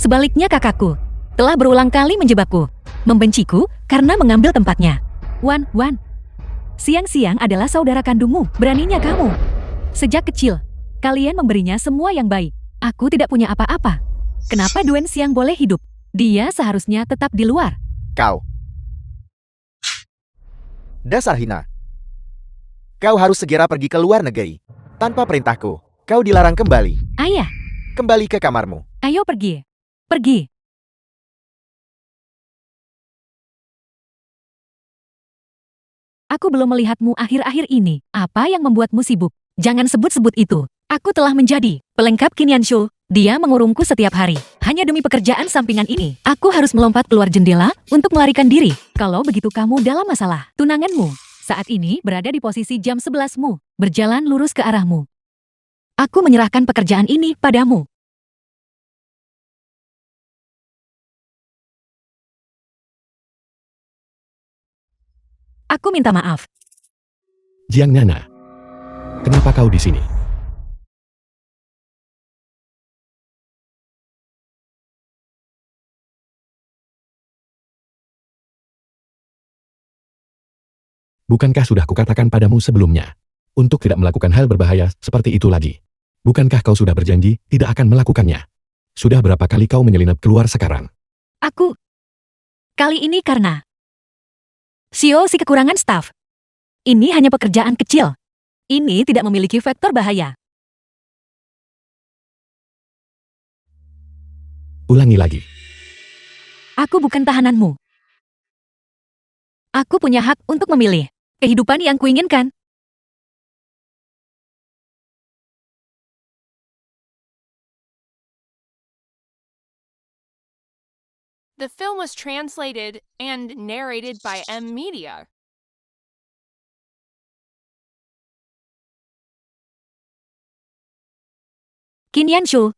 Sebaliknya kakakku telah berulang kali menjebakku, membenciku karena mengambil tempatnya. Wan. Siang-siang adalah saudara kandungmu, beraninya kamu. Sejak kecil, kalian memberinya semua yang baik. Aku tidak punya apa-apa. Kenapa Duen Xiang boleh hidup? Dia seharusnya tetap di luar. Kau. Dasar hina. Kau harus segera pergi ke luar negeri. Tanpa perintahku, kau dilarang kembali. Ayah, Kembali ke kamarmu. ayo pergi. Pergi. Aku belum melihatmu akhir-akhir ini. Apa yang membuatmu sibuk? Jangan sebut-sebut itu. Aku telah menjadi pelengkap Kinyanshu. Dia mengurungku setiap hari. Hanya demi pekerjaan sampingan ini. Aku harus melompat keluar jendela untuk melarikan diri. Kalau begitu kamu dalam masalah. Tunanganmu saat ini berada di posisi jam 11-mu. Berjalan lurus ke arahmu. Aku menyerahkan pekerjaan ini padamu. Aku minta maaf. Jiang Nana, kenapa kau di sini? Bukankah sudah kukatakan padamu sebelumnya, untuk tidak melakukan hal berbahaya seperti itu lagi? Bukankah kau sudah berjanji tidak akan melakukannya? Sudah berapa kali kau menyelinap keluar sekarang? Aku. Kali ini karena Xio si kekurangan staf. Ini hanya pekerjaan kecil. Ini tidak memiliki faktor bahaya. Ulangi lagi. Aku bukan tahananmu. Aku punya hak untuk memilih kehidupan yang kuinginkan. The film was translated and narrated by M Media. Kinyanshu.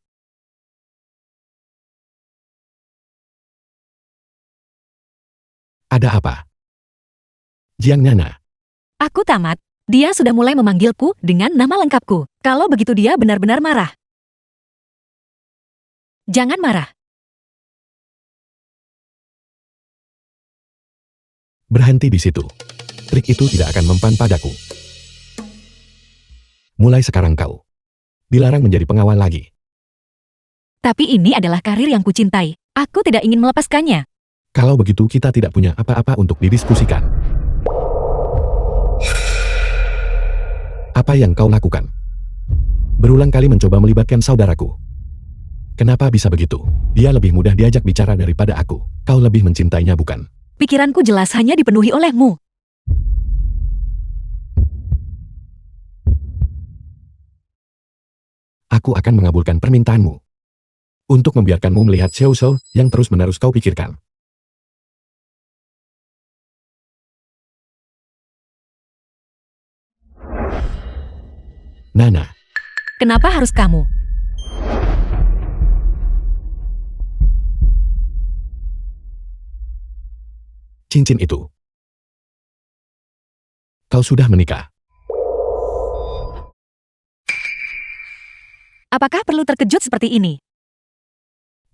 Ada apa? Jiang Nana, Aku tamat. Dia sudah mulai memanggilku dengan nama lengkapku. Kalau begitu dia benar-benar marah. Jangan marah. berhenti di situ. Trik itu tidak akan mempan padaku. Mulai sekarang kau dilarang menjadi pengawal lagi. Tapi ini adalah karir yang kucintai. Aku tidak ingin melepaskannya. Kalau begitu kita tidak punya apa-apa untuk didiskusikan. Apa yang kau lakukan? Berulang kali mencoba melibatkan saudaraku. Kenapa bisa begitu? Dia lebih mudah diajak bicara daripada aku. Kau lebih mencintainya bukan? Pikiranku jelas hanya dipenuhi olehmu. Aku akan mengabulkan permintaanmu. Untuk membiarkanmu melihat Xiao Xiao yang terus-menerus kau pikirkan. Nana, Kenapa harus kamu? cincin itu. Kau sudah menikah. Apakah perlu terkejut seperti ini?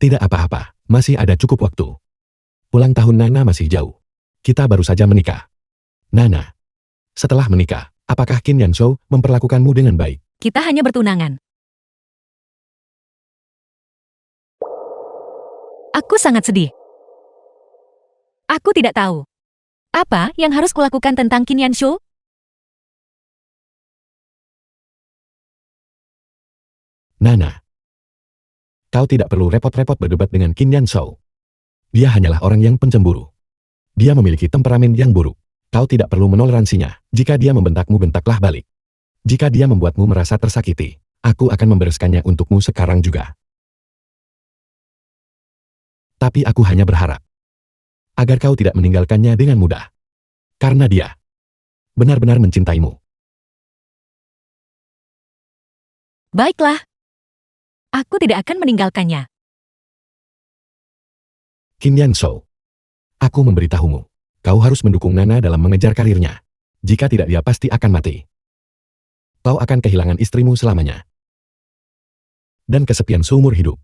Tidak apa-apa, masih ada cukup waktu. Ulang tahun Nana masih jauh. Kita baru saja menikah. Nana, setelah menikah, apakah Qin Yanshou memperlakukanmu dengan baik? Kita hanya bertunangan. Aku sangat sedih. Aku tidak tahu. Apa yang harus kulakukan tentang Qin Yanshou? Nana, kau tidak perlu repot-repot berdebat dengan Qin Yanshou. Dia hanyalah orang yang pencemburu. Dia memiliki temperamen yang buruk. Kau tidak perlu menoleransinya. Jika dia membentakmu, bentaklah balik. Jika dia membuatmu merasa tersakiti, aku akan membereskannya untukmu sekarang juga. Tapi aku hanya berharap agar kau tidak meninggalkannya dengan mudah. Karena dia benar-benar mencintaimu. Baiklah. Aku tidak akan meninggalkannya. Qin Yanshou, aku memberitahumu, kau harus mendukung Nana dalam mengejar karirnya. Jika tidak, dia pasti akan mati. Kau akan kehilangan istrimu selamanya. Dan kesepian seumur hidup.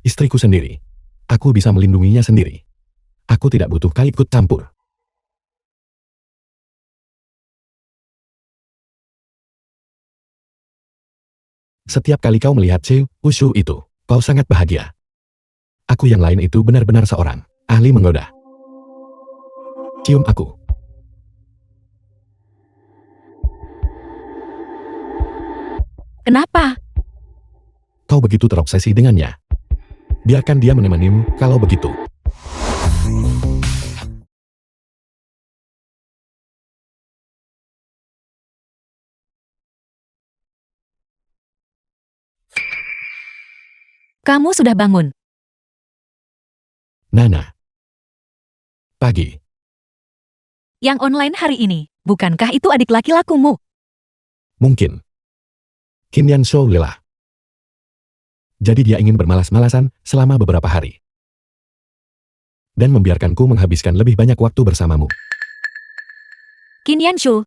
Istriku sendiri. Aku bisa melindunginya sendiri. Aku tidak butuh kau ikut campur. Setiap kali kau melihat Xiao Ushu itu, kau sangat bahagia. Aku yang lain itu benar-benar seorang ahli menggoda. Cium aku. Kenapa? Kau begitu terobsesi dengannya. Biarkan dia menemanimu kalau begitu. Kamu sudah bangun. Nana. Pagi. Yang online hari ini, bukankah itu adik laki-lakumu? Mungkin. Qin Yanshou lelah. Jadi dia ingin bermalas-malasan selama beberapa hari. Dan membiarkanku menghabiskan lebih banyak waktu bersamamu. Qin Yanshou,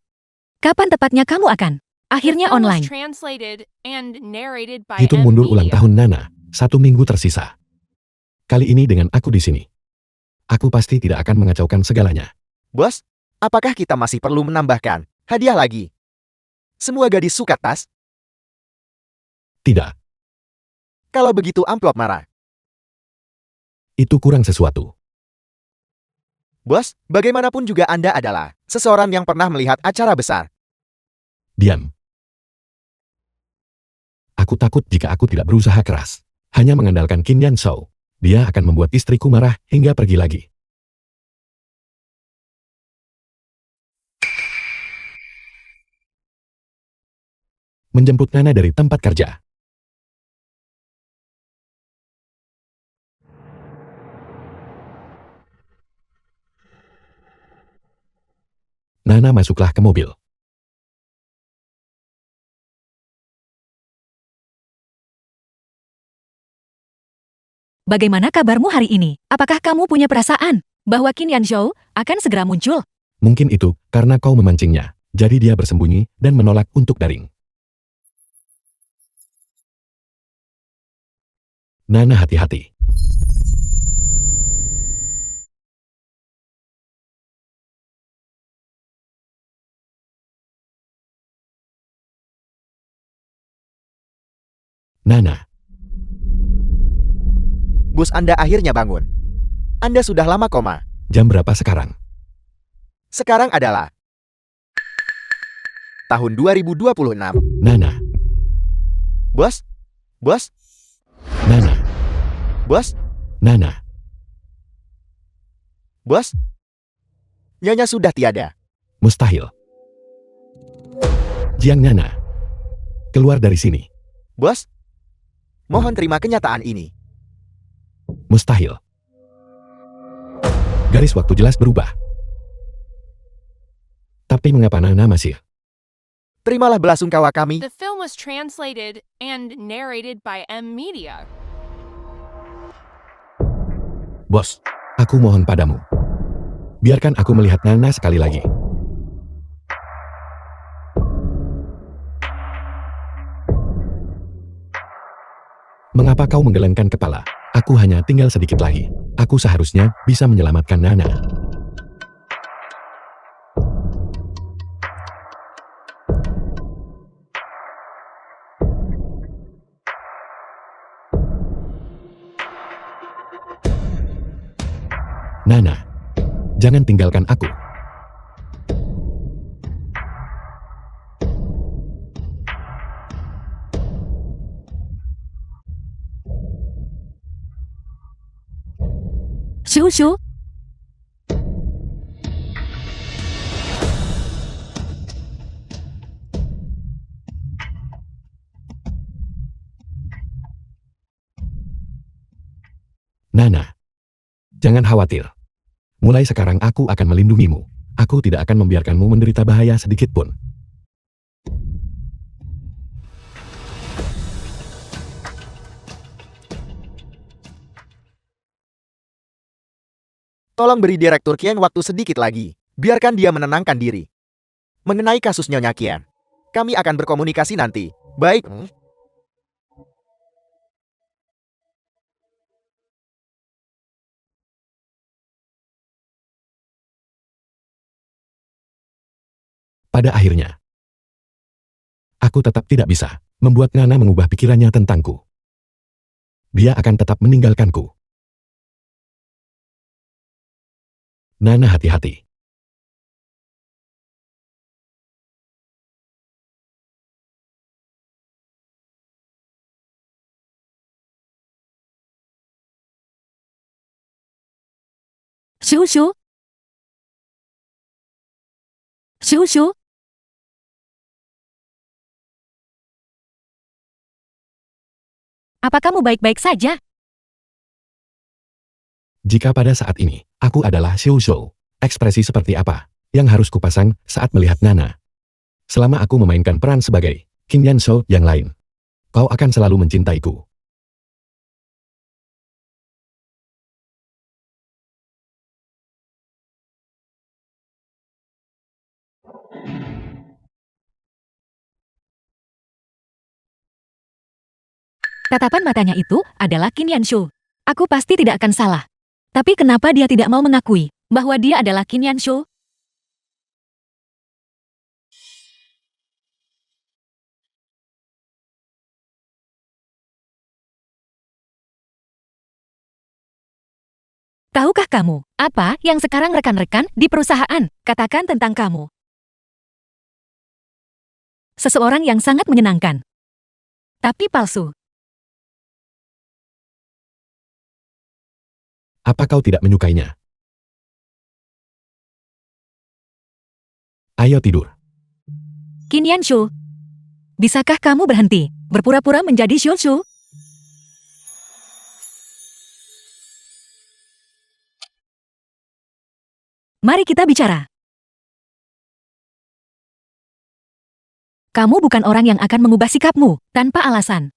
kapan tepatnya kamu akan? Akhirnya The film was online. translated and narrated by Hitung M mundur ulang Media. tahun Nana, 1 minggu tersisa. Kali ini dengan aku di sini. Aku pasti tidak akan mengacaukan segalanya. Bos, apakah kita masih perlu menambahkan hadiah lagi? Semua gadis suka tas? Tidak, Kalau begitu amplop marah. itu kurang sesuatu. Bos, bagaimanapun juga Anda adalah seseorang yang pernah melihat acara besar. Diam. Aku takut jika aku tidak berusaha keras. Hanya mengandalkan Qin Yanshou. Dia akan membuat istriku marah hingga pergi lagi. Menjemput Nana dari tempat kerja. Nana masuklah ke mobil. Bagaimana kabarmu hari ini? Apakah kamu punya perasaan bahwa Qin Yanshou akan segera muncul? Mungkin itu karena kau memancingnya. Jadi dia bersembunyi dan menolak untuk daring. Nana hati-hati. Nana. Bos Anda akhirnya bangun. Anda sudah lama koma. Jam berapa sekarang? Sekarang adalah tahun 2026. Nana, Bos? Bos? Nana, Bos? Nana. Bos? Nyonya sudah tiada. Mustahil. Jiang Nana, keluar dari sini. Bos? Mohon terima kenyataan ini. Mustahil. Garis waktu jelas berubah. Tapi mengapa Nana masih? Terimalah belasungkawa kami. The film was translated and narrated by M Media. Bos, aku mohon padamu. Biarkan aku melihat Nana sekali lagi. Mengapa kau menggelengkan kepala? Aku hanya tinggal sedikit lagi. Aku seharusnya bisa menyelamatkan Nana. Nana, jangan tinggalkan aku. Shu Shu, Nana, jangan khawatir. Mulai sekarang aku akan melindungimu. Aku tidak akan membiarkanmu menderita bahaya sedikit pun. Tolong beri Direktur Qian waktu sedikit lagi. Biarkan dia menenangkan diri. Mengenai kasus Nyonya Qian, kami akan berkomunikasi nanti. Baik. Pada akhirnya, aku tetap tidak bisa membuat Nana mengubah pikirannya tentangku. Dia akan tetap meninggalkanku. Nana, hati-hati. Shu Shu, Shu Shu. Apa kamu baik-baik saja? Jika pada saat ini, aku adalah Xiu Shou, ekspresi seperti apa yang harus kupasang saat melihat Nana? Selama aku memainkan peran sebagai Qin Yan Shou yang lain, kau akan selalu mencintaiku. Tatapan matanya itu adalah Qin Yanshu. Aku pasti tidak akan salah. Tapi kenapa dia tidak mau mengakui bahwa dia adalah Qin Yanshu? Tahukah kamu apa yang sekarang rekan-rekan di perusahaan katakan tentang kamu? Seseorang yang sangat menyenangkan, tapi palsu. Apa kau tidak menyukainya? Ayo tidur. Qin Yanshu, bisakah kamu berhenti berpura-pura menjadi Xiu Shu? Mari kita bicara. Kamu bukan orang yang akan mengubah sikapmu tanpa alasan.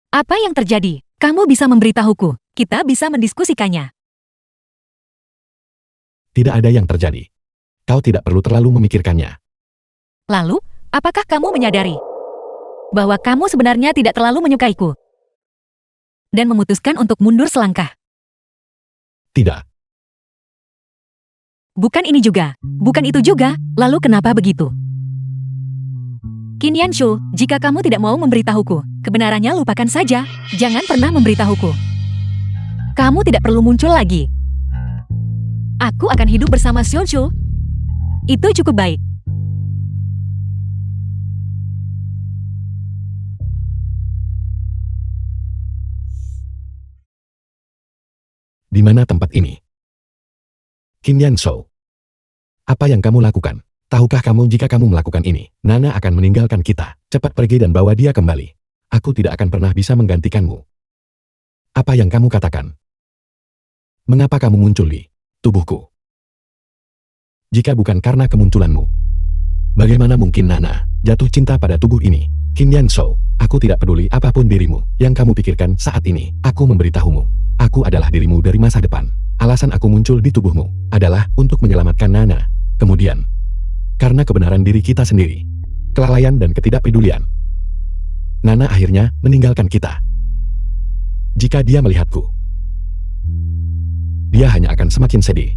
Apa yang terjadi? Kamu bisa memberitahuku. Kita bisa mendiskusikannya. Tidak ada yang terjadi. Kau tidak perlu terlalu memikirkannya. Lalu, apakah kamu menyadari bahwa kamu sebenarnya tidak terlalu menyukaiku dan memutuskan untuk mundur selangkah? Tidak. Bukan ini juga, bukan itu juga, lalu kenapa begitu? Qin Yanshu, jika kamu tidak mau memberitahuku, kebenarannya lupakan saja. Jangan pernah memberitahuku. Kamu tidak perlu muncul lagi. Aku akan hidup bersama Xiuqiu. Itu cukup baik. Di mana tempat ini? Qin Yanshou. Apa yang kamu lakukan? Tahukah kamu jika kamu melakukan ini, Nana akan meninggalkan kita. Cepat pergi dan bawa dia kembali. Aku tidak akan pernah bisa menggantikanmu. Apa yang kamu katakan? Mengapa kamu muncul di tubuhku? Jika bukan karena kemunculanmu, bagaimana mungkin Nana jatuh cinta pada tubuh ini? Qin Yanshou, aku tidak peduli apapun dirimu. Yang kamu pikirkan saat ini, aku memberitahumu. Aku adalah dirimu dari masa depan. Alasan aku muncul di tubuhmu adalah untuk menyelamatkan Nana. Kemudian, karena kebenaran diri kita sendiri, kelalaian dan ketidakpedulian, Nana akhirnya meninggalkan kita. Jika dia melihatku, dia hanya akan semakin sedih.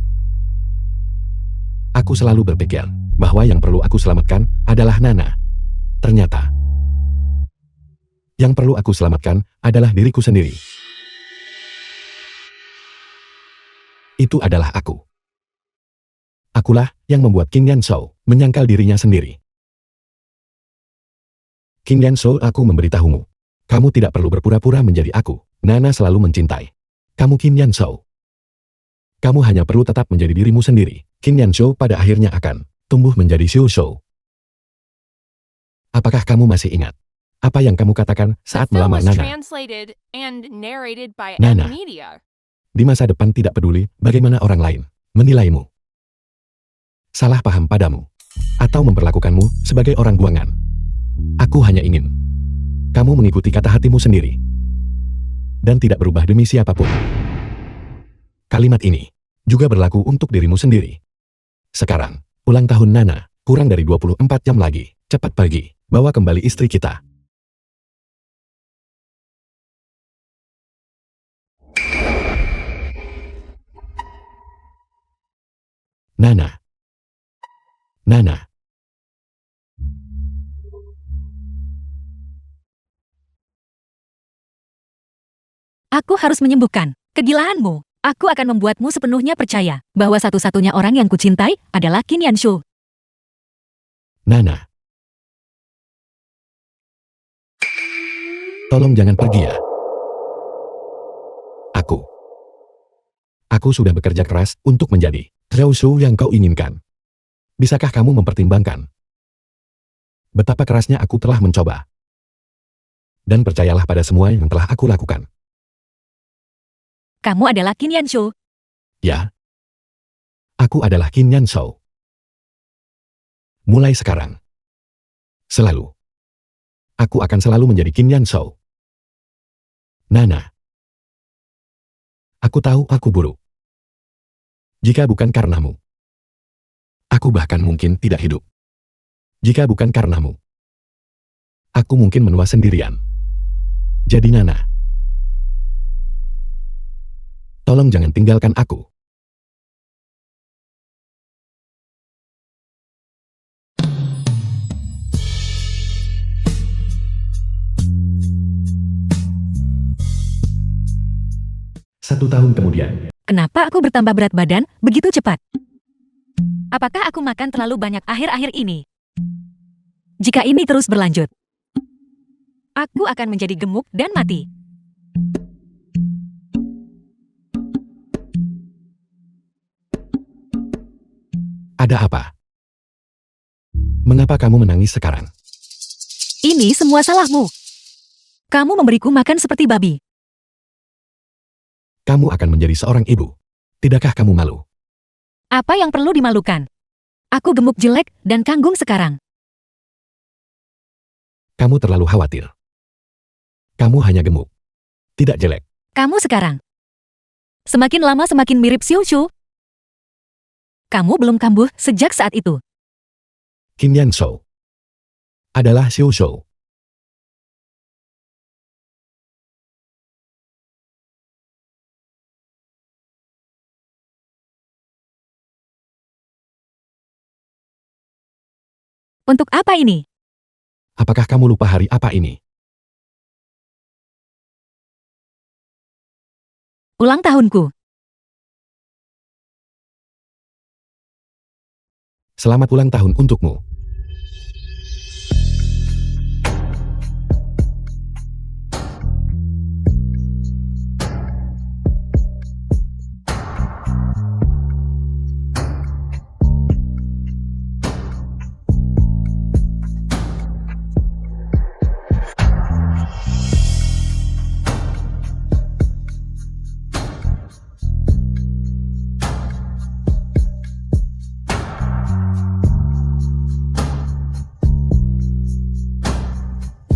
Aku selalu berpikir bahwa yang perlu aku selamatkan adalah Nana. Ternyata, yang perlu aku selamatkan adalah diriku sendiri. Itu adalah aku. Akulah yang membuat Qin Yanshou menyangkal dirinya sendiri. Qin Yanshou, aku memberitahumu. Kamu tidak perlu berpura-pura menjadi aku. Nana selalu mencintai kamu, Qin Yanshou. Kamu hanya perlu tetap menjadi dirimu sendiri. Qin Yanshou pada akhirnya akan tumbuh menjadi Xiuqiu. Apakah kamu masih ingat apa yang kamu katakan The saat film melamar was Nana? translated and narrated by Nana. M-Media. Di masa depan tidak peduli bagaimana orang lain menilaimu, salah paham padamu, atau memperlakukanmu sebagai orang buangan. Aku hanya ingin kamu mengikuti kata hatimu sendiri dan tidak berubah demi siapapun. Kalimat ini juga berlaku untuk dirimu sendiri. Sekarang, ulang tahun Nana, kurang dari 24 jam lagi. Cepat pergi, bawa kembali istri kita. Nana. Nana. Aku harus menyembuhkan kegilaanmu. Aku akan membuatmu sepenuhnya percaya bahwa satu-satunya orang yang kucintai adalah Qin Yanshou. Nana. Tolong jangan pergi ya. Aku sudah bekerja keras untuk menjadi Xiaoshu yang kau inginkan. Bisakah kamu mempertimbangkan betapa kerasnya aku telah mencoba? Dan percayalah pada semua yang telah aku lakukan. Kamu adalah Qin Yanshou. Ya. Aku adalah Qin Yanshou. Mulai sekarang. Selalu. Aku akan selalu menjadi Qin Yanshou. Nana. Aku tahu aku buruk. Jika bukan karenamu, aku bahkan mungkin tidak hidup. Jika bukan karenamu, aku mungkin menua sendirian. Jadi Nana, tolong jangan tinggalkan aku. Satu tahun kemudian. Kenapa aku bertambah berat badan begitu cepat? Apakah aku makan terlalu banyak akhir-akhir ini? Jika ini terus berlanjut, aku akan menjadi gemuk dan mati. Ada apa? Mengapa kamu menangis sekarang? Ini semua salahmu. Kamu memberiku makan seperti babi. Kamu akan menjadi seorang ibu. Tidakkah kamu malu? Apa yang perlu dimalukan? Aku gemuk jelek dan kanggung sekarang. Kamu terlalu khawatir. Kamu hanya gemuk. Tidak jelek. Kamu sekarang semakin lama semakin mirip Xiuqiu. Kamu belum kambuh sejak saat itu. Qin Yanshou adalah Xiuqiu. Untuk apa ini? Apakah kamu lupa hari apa ini? Ulang tahunku. Selamat ulang tahun untukmu.